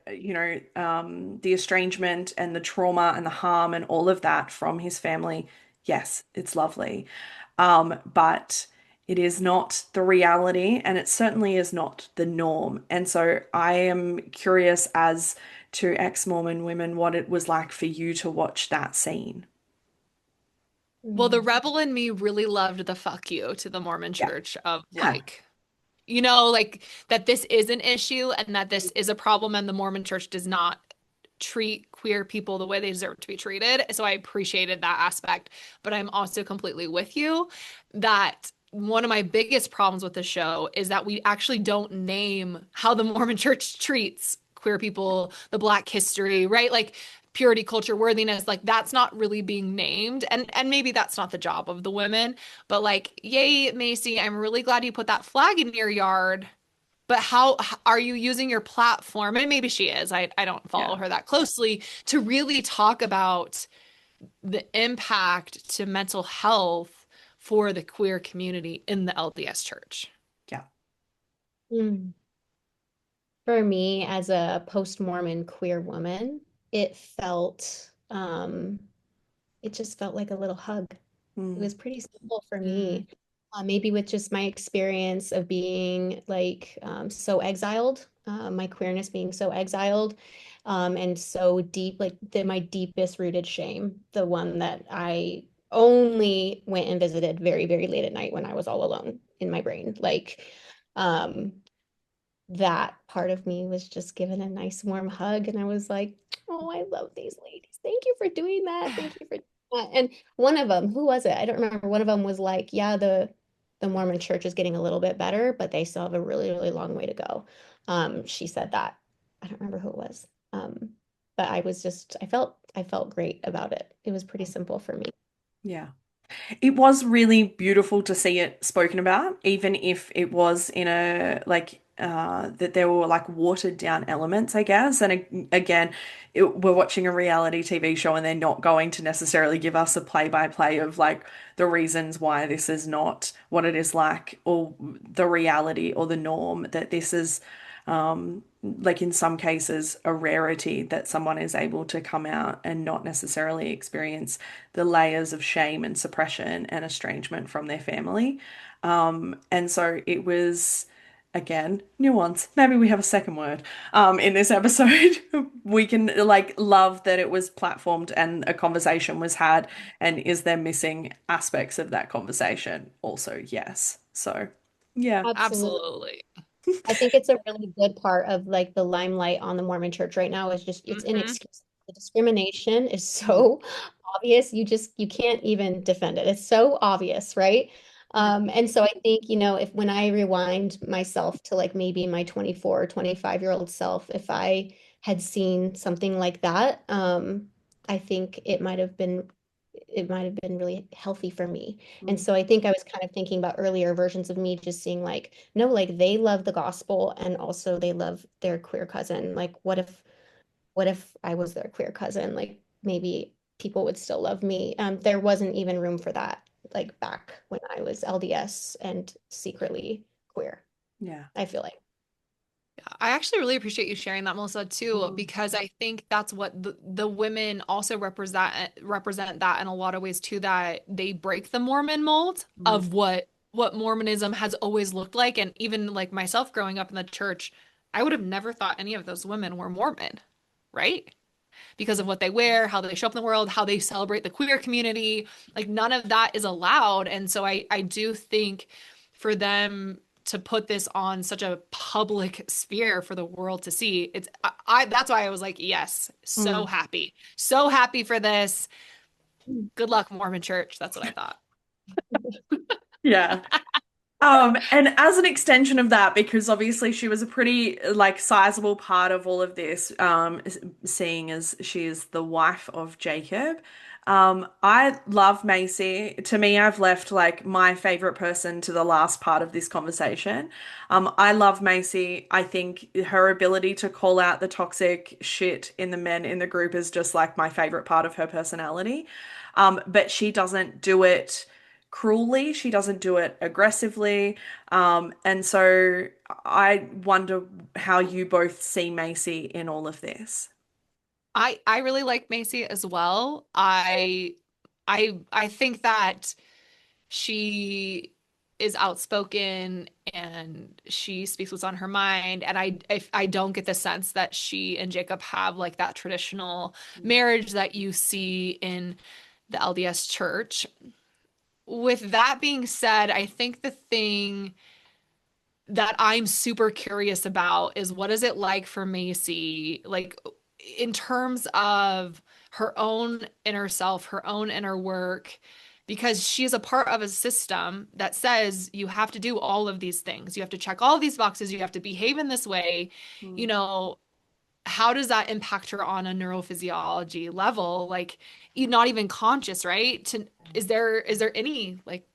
estrangement and the trauma and the harm and all of that from his family. Yes, it's lovely. But it is not the reality and it certainly is not the norm. And so I am curious as to ex-Mormon women what it was like for you to watch that scene. Well, the Mm. rebel in me really loved the fuck you to the Mormon Yeah. church of Yeah. like, like that this is an issue and that this is a problem and the Mormon church does not treat queer people the way they deserve to be treated. So I appreciated that aspect, but I'm also completely with you that one of my biggest problems with the show is that we actually don't name how the Mormon church treats queer people, the Black history, right? Like purity, culture, worthiness, like that's not really being named. And maybe that's not the job of the women, but like, yay, Macy, I'm really glad you put that flag in your yard, but how are you using your platform? And maybe she is. I don't follow Yeah. her that closely to really talk about the impact to mental health for the queer community in the LDS church. Yeah. Mm. For me, as a post-Mormon queer woman, it felt, it just felt like a little hug. It Mm, was pretty simple for Mm. me. Maybe with just my experience of being like so exiled, my queerness being so exiled, and so deep, like my deepest rooted shame, the one that I only went and visited very, very late at night when I was all alone in my brain. Like, um, that part of me was just given a nice warm hug, and I was like, oh, I love these ladies. Thank you for doing that. Thank you for doing that. And one of them, who was it? I don't remember. One of them was like, yeah, the Mormon church is getting a little bit better, but they still have a really, really long way to go. She said that. I don't remember who it was. But I felt great about it. It was pretty simple for me. yeah. It was really beautiful to see it spoken about, even if it was in a like that there were like watered down elements, I guess. And again, we're watching a reality TV show and they're not going to necessarily give us a play-by-play of like the reasons why this is not what it is like, or the reality or the norm that this is like in some cases a rarity that someone is able to come out and not necessarily experience the layers of shame and suppression and estrangement from their family. And so it was, again, nuance. Maybe we have a second word in this episode. We can like love that it was platformed and a conversation was had. And is there missing aspects of that conversation? Also, yes. So, yeah. Absolutely. Absolutely. I think it's a really good part of like the limelight on the Mormon church right now is just it's Hmm. inexcusable. The discrimination is so obvious. You can't even defend it. It's so obvious, right? And so I think, if when I rewind myself to like maybe my 24 or 25-year-old self, if I had seen something like that, I think it might have been really healthy for me. And Mm, so I think I was kind of thinking about earlier versions of me just seeing like, no, like they love the gospel and also they love their queer cousin. Like what if I was their queer cousin? Like maybe people would still love me. There wasn't even room for that like back when I was LDS and secretly queer, yeah. I feel like. I actually really appreciate you sharing that, Melissa, too, Mm, because I think that's what the women also represent that in a lot of ways too, that they break the Mormon mold mm, of what Mormonism has always looked like. And even like myself growing up in the church, I would have never thought any of those women were Mormon, right? Because of what they wear, how they show up in the world, how they celebrate the queer community. Like none of that is allowed. And so I do think for them to put this on such a public sphere for the world to see, that's why I was like, yes, so mm. happy. So happy for this. Good luck, Mormon Church. That's what I thought. Yeah. And as an extension of that, because obviously she was a pretty like sizable part of all of this, seeing as she is the wife of Jacob. I love Macy. To me, I've left like my favorite person to the last part of this conversation. I love Macy. I think her ability to call out the toxic shit in the men in the group is just like my favorite part of her personality. But she doesn't do it cruelly. She doesn't do it aggressively. And so I wonder how you both see Macy in all of this. I really like Macy as well. I think that she is outspoken and she speaks what's on her mind. And I don't get the sense that she and Jacob have like that traditional marriage that you see in the LDS church. With that being said, I think the thing that I'm super curious about is what is it like for Macy, like in terms of her own inner self, her own inner work, because she's a part of a system that says you have to do all of these things. You have to check all of these boxes. You have to behave in this way. You Mm, know, how does that impact her on a neurophysiology level? Like, you're not even conscious, right? Is there any like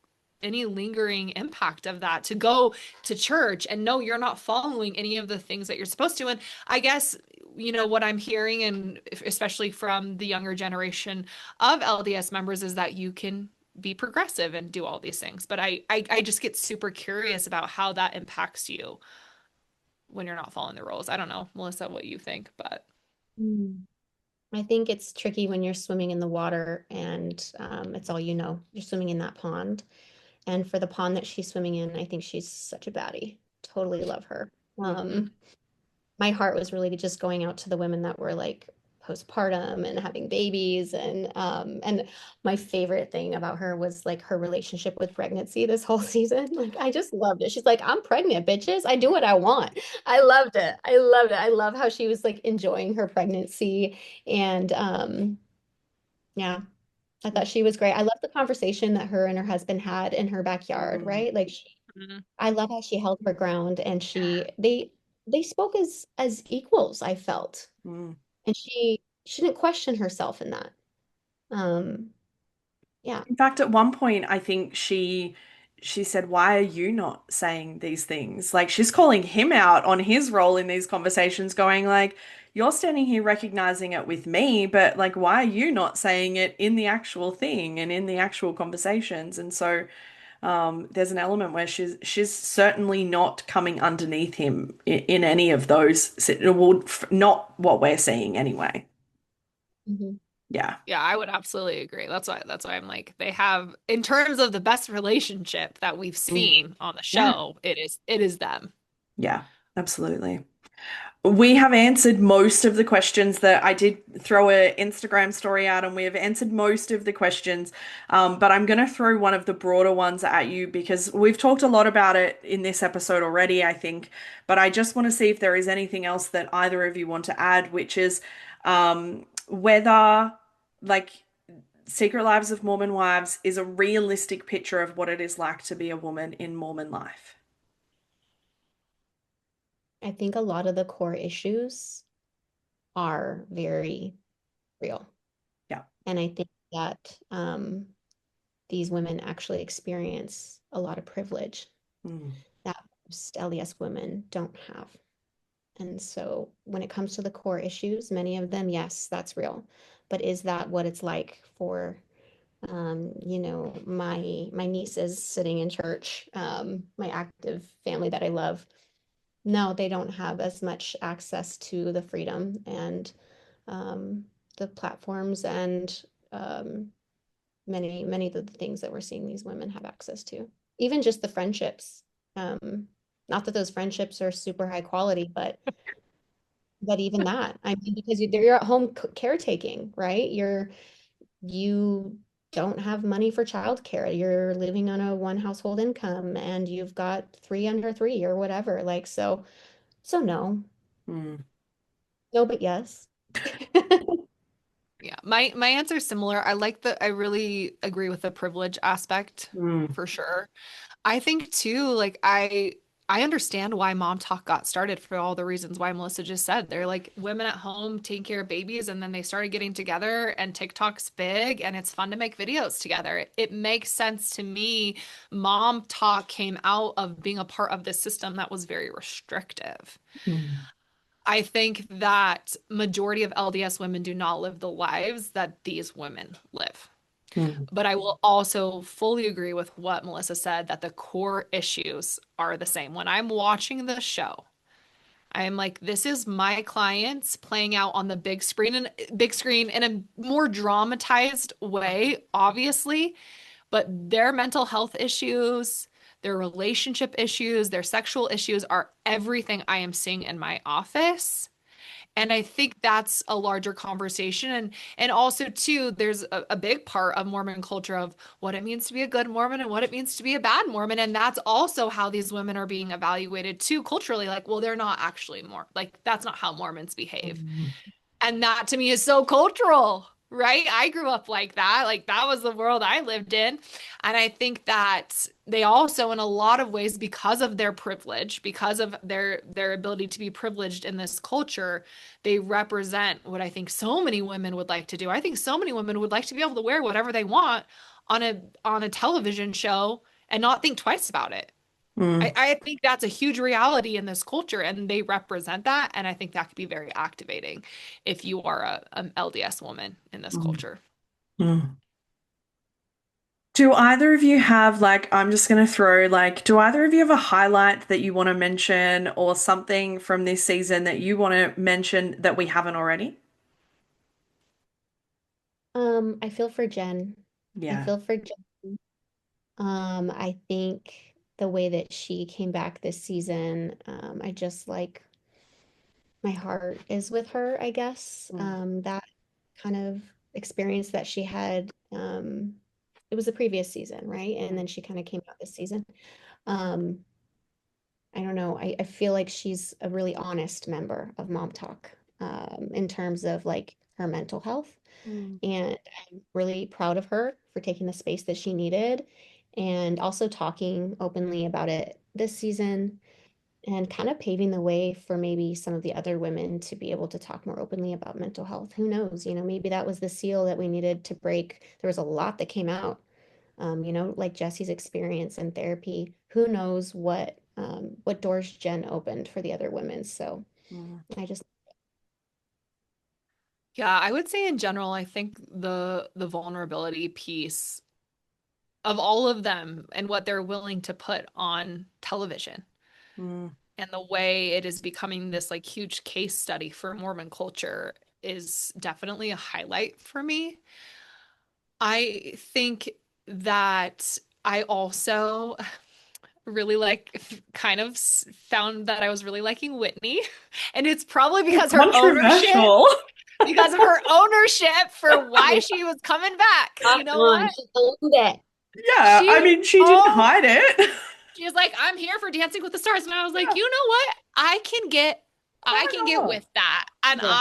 any lingering impact of that, to go to church and know you're not following any of the things that you're supposed to. And I guess, what I'm hearing, and especially from the younger generation of LDS members, is that you can be progressive and do all these things. But I just get super curious about how that impacts you when you're not following the rules. I don't know, Mellissa, what you think, but Mm. I think it's tricky when you're swimming in the water and it's all you know. You're swimming in that pond. And for the pond that she's swimming in, I think she's such a baddie. Totally love her. Mhm. My heart was really just going out to the women that were like postpartum and having babies, and my favorite thing about her was like her relationship with pregnancy this whole season. Like I just loved it. She's like, I'm pregnant, bitches. I do what I want. I loved it. I loved it. I love how she was like enjoying her pregnancy, and yeah, I thought she was great. I love the conversation that her and her husband had in her backyard, Mm, right? Like Mhm. I love how she held her ground, and they spoke as equals, I felt. mm. And she didn't question herself in that. Um, yeah. In fact, at one point, I think she said, "Why are you not saying these things?" Like she's calling him out on his role in these conversations, going like, "You're standing here recognizing it with me, but like, why are you not saying it in the actual thing and in the actual conversations?" And so, there's an element where she's certainly not coming underneath him in any of those, well, not what we're seeing anyway. Mhm. Yeah. Yeah, I would absolutely agree. That's why I'm like, they have, in terms of the best relationship that we've Mm. seen on the Yeah. show, it is them. Yeah. Absolutely. We have answered most of the questions that I did throw an Instagram story out, and we have answered most of the questions. But I'm going to throw one of the broader ones at you because we've talked a lot about it in this episode already, I think. But I just want to see if there is anything else that either of you want to add, which is whether, like, Secret Lives of Mormon Wives is a realistic picture of what it is like to be a woman in Mormon life. I think a lot of the core issues are very real. Yeah. And I think that these women actually experience a lot of privilege Mm, that most LDS women don't have. And so when it comes to the core issues, many of them, yes, that's real. But is that what it's like for my nieces sitting in church, my active family that I love? No, they don't have as much access to the freedom and um, the platforms and um, many of the things that we're seeing these women have access to. Even just the friendships. Not that those friendships are super high quality, but even that, I mean, because you're at home caretaking, right? You don't have money for childcare. You're living on a one household income and you've got three under three or whatever. Like, so no, mm, no, but yes. Yeah, my answer is similar. I really agree with the privilege aspect mm. for sure. I think too, like I understand why Mom Talk got started for all the reasons why Melissa just said. They're like women at home taking care of babies, and then they started getting together, and TikTok's big, and it's fun to make videos together. It makes sense to me. Mom Talk came out of being a part of this system that was very restrictive. Mm, I think that majority of LDS women do not live the lives that these women live. mm, But I will also fully agree with what Melissa said, that the core issues are the same. When I'm watching the show, I'm like, this is my clients playing out on the big screen in a more dramatized way, obviously, but their mental health issues, their relationship issues, their sexual issues are everything I am seeing in my office. And I think that's a larger conversation. And also too, there's a big part of Mormon culture of what it means to be a good Mormon and what it means to be a bad Mormon. And that's also how these women are being evaluated too culturally. Like, well, they're not actually more like that's not how Mormons behave. mm, And that to me is so cultural, right? I grew up like that. Like that was the world I lived in. And I think that they also, in a lot of ways, because of their privilege, because of their ability to be privileged in this culture, they represent what I think so many women would like to do. I think so many women would like to be able to wear whatever they want on a television show and not think twice about it. Mm, I think that's a huge reality in this culture, and they represent that. And I think that could be very activating if you are a LDS woman in this mm, culture. mm. Do either of you have like, I'm just going to throw like, do either of you have a highlight that you want to mention or something from this season that you want to mention that we haven't already? I feel for Jen. I Yeah. feel for Jen. I think the way that she came back this season, I just like my heart is with her, I guess. Mm, That kind of experience that she had, it was the previous season, right? And mm, then she kind of came out this season. Um, I don't know. I feel like she's a really honest member of Mom Talk, in terms of like her mental health. mm, And I'm really proud of her for taking the space that she needed and also talking openly about it this season and kind of paving the way for maybe some of the other women to be able to talk more openly about mental health. Who knows? Maybe that was the seal that we needed to break. There was a lot that came out, like Jesse's experience in therapy. Who knows what doors Jen opened for the other women. So mm, I just, Yeah, I would say in general, I think the vulnerability piece of all of them and what they're willing to put on television mm, and the way it is becoming this like huge case study for Mormon culture is definitely a highlight for me. I think that I also really like kind of found that I was really liking Whitney. And it's probably controversial. because of her ownership for why she was coming back. You spot know on. what? She owned it. Yeah, I She mean, she didn't owned hide it. She was like, I'm here for Dancing with the Stars. And I was like, Yeah, you know what? I why can get not? with that. And Yeah.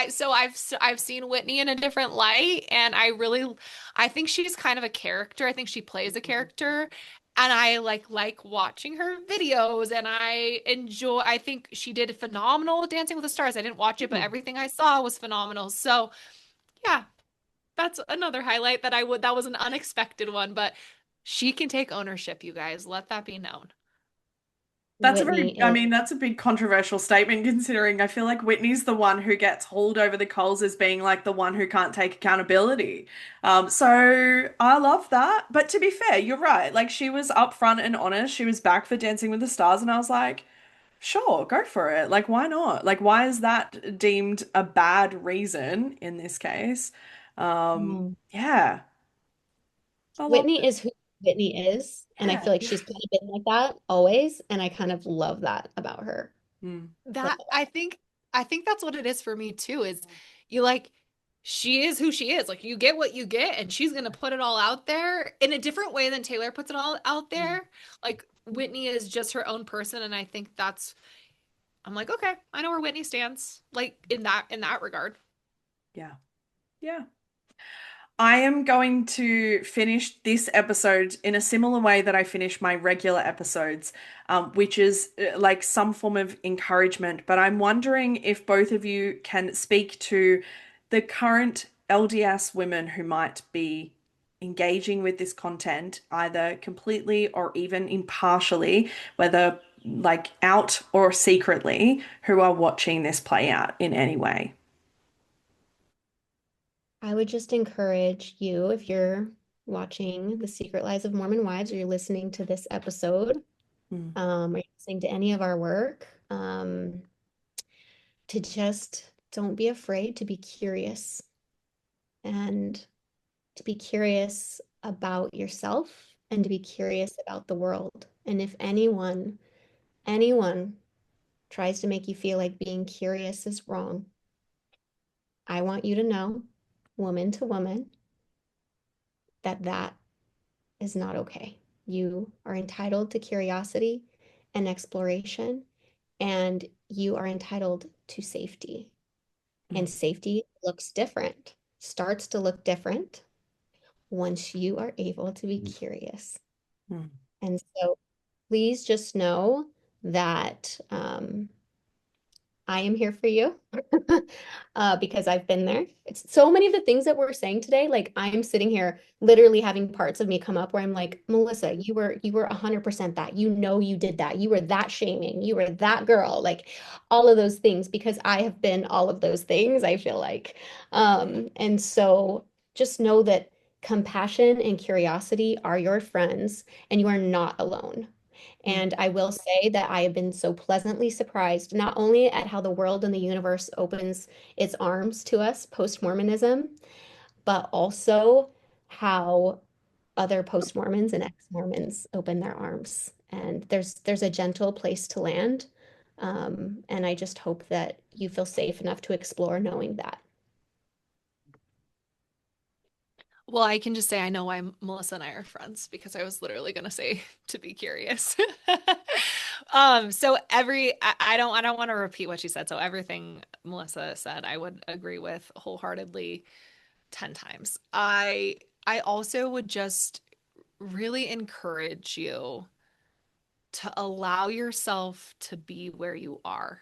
so I've seen Whitney in a different light and I think she's kind of a character. I think she plays a character and I like watching her videos and I think she did phenomenal with Dancing with the Stars. I didn't watch it, but Mm. everything I saw was phenomenal. So, yeah, that's another highlight that was an unexpected one, but she can take ownership, you guys. Let that be known. That's a very, Whitney I is mean, that's a big controversial statement considering I feel like Whitney's the one who gets hauled over the coals as being like the one who can't take accountability. So I love that. But to be fair, you're right. Like she was upfront and honest. She was back for Dancing with the Stars, and I was like, sure, go for it. Like, why not? Like, why is that deemed a bad reason in this case? No. Yeah, I love Whitney it. is who Whitney is, and I Yeah, feel like yeah. she's kind of been like that always, and I kind of love that about her. Mm, That I think that's what it is for me too, is you like she is who she is. Like you get what you get and she's gonna put it all out there in a different way than Taylor puts it all out mm, there. Like Whitney is just her own person and I think that's I'm like, okay, I know where Whitney stands, like in that regard. yeah, yeah. I am going to finish this episode in a similar way that I finish my regular episodes, which is like some form of encouragement. But I'm wondering if both of you can speak to the current LDS women who might be engaging with this content, either completely or even impartially, whether like out or secretly, who are watching this play out in any way. I would just encourage you, if you're watching The Secret Lives of Mormon Wives or you're listening to this episode, Mm, or you're listening to any of our work, to just don't be afraid to be curious and to be curious about yourself and to be curious about the world. And if anyone tries to make you feel like being curious is wrong, I want you to know, woman to woman, that that is not okay. You are entitled to curiosity and exploration, and you are entitled to safety. mm, And safety looks different, starts to look different once you are able to be curious. mm, And so please just know that I am here for you because I've been there. It's so many of the things that we're saying today, like I'm sitting here literally having parts of me come up where I'm like, Melissa, you were 100% that. You know you did that. You were that shaming. You were that girl. Like all of those things because I have been all of those things, I feel like. And so just know that compassion and curiosity are your friends and you are not alone. And I will say that I have been so pleasantly surprised, not only at how the world and the universe opens its arms to us post-Mormonism, but also how other post-Mormons and ex-Mormons open their arms. And there's a gentle place to land. And I just hope that you feel safe enough to explore knowing that. Well, I can just say I know why Melissa and I are friends because I was literally gonna say to be curious. So I don't want to repeat what she said. So everything Melissa said, I would agree with wholeheartedly 10 times. I also would just really encourage you to allow yourself to be where you are.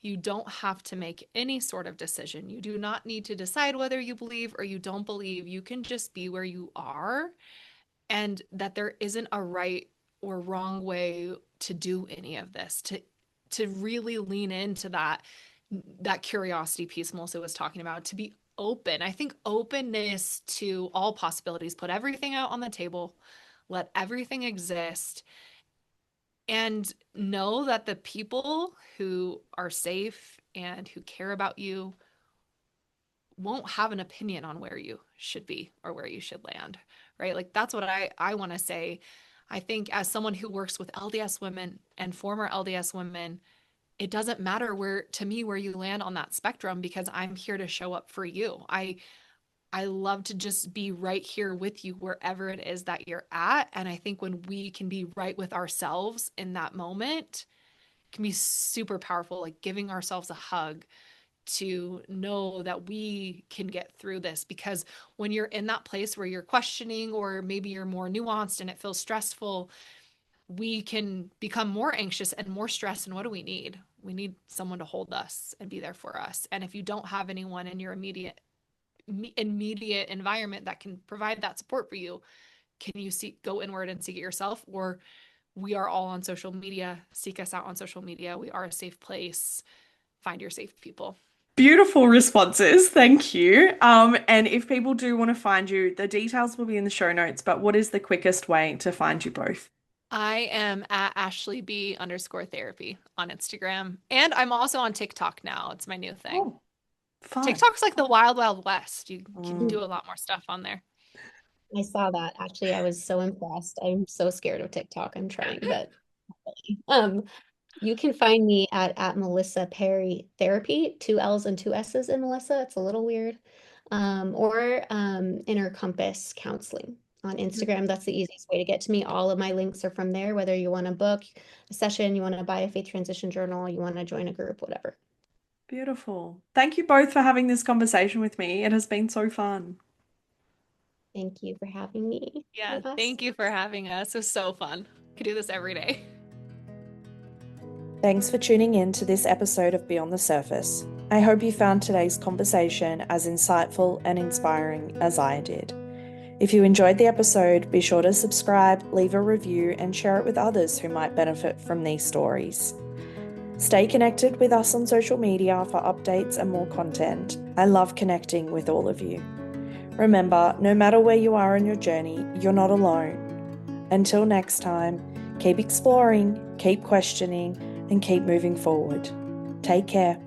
You don't have to make any sort of decision. You do not need to decide whether you believe or you don't believe. You can just be where you are, and that there isn't a right or wrong way to do any of this. To really lean into that curiosity piece Melissa was talking about, to be open. I think openness to all possibilities, put everything out on the table, let everything exist, and know that the people who are safe and who care about you won't have an opinion on where you should be or where you should land, right? Like that's what I want to say. I think as someone who works with LDS women and former LDS women, it doesn't matter where to me where you land on that spectrum because I'm here to show up for you. I love to just be right here with you wherever it is that you're at. And I think when we can be right with ourselves in that moment, it can be super powerful, like giving ourselves a hug to know that we can get through this. Because when you're in that place where you're questioning, or maybe you're more nuanced and it feels stressful, we can become more anxious and more stressed. And what do we need? We need someone to hold us and be there for us. And if you don't have anyone in your immediate environment that can provide that support for you, can you go inward and seek it yourself? Or we are all on social media. Seek us out on social media. We are a safe place. Find your safe people. Beautiful responses. Thank you. And if people do want to find you, the details will be in the show notes, but what is the quickest way to find you both? I am at AshleyB_therapy on Instagram. And I'm also on TikTok now. It's my new thing. Oh, fun. TikTok's like the wild, wild west. You can Mm. do a lot more stuff on there. I saw that. Actually, I was so impressed. I'm so scared of TikTok. I'm trying, but um, you can find me at Mellissa Perry Therapy, two L's and two S's in Melissa. It's a little weird. Or Inner Compass Counseling on Instagram. That's the easiest way to get to me. All of my links are from there, whether you want to book a session, you want to buy a faith transition journal, you want to join a group, whatever. Beautiful. Thank you both for having this conversation with me. It has been so fun. Thank you for having me. Yeah, with us. thank you for having us. It was so fun. Could do this every day. Thanks for tuning in to this episode of Beyond the Surface. I hope you found today's conversation as insightful and inspiring as I did. If you enjoyed the episode, be sure to subscribe, leave a review, and share it with others who might benefit from these stories. Stay connected with us on social media for updates and more content. I love connecting with all of you. Remember, no matter where you are in your journey, you're not alone. Until next time, keep exploring, keep questioning, and keep moving forward. Take care.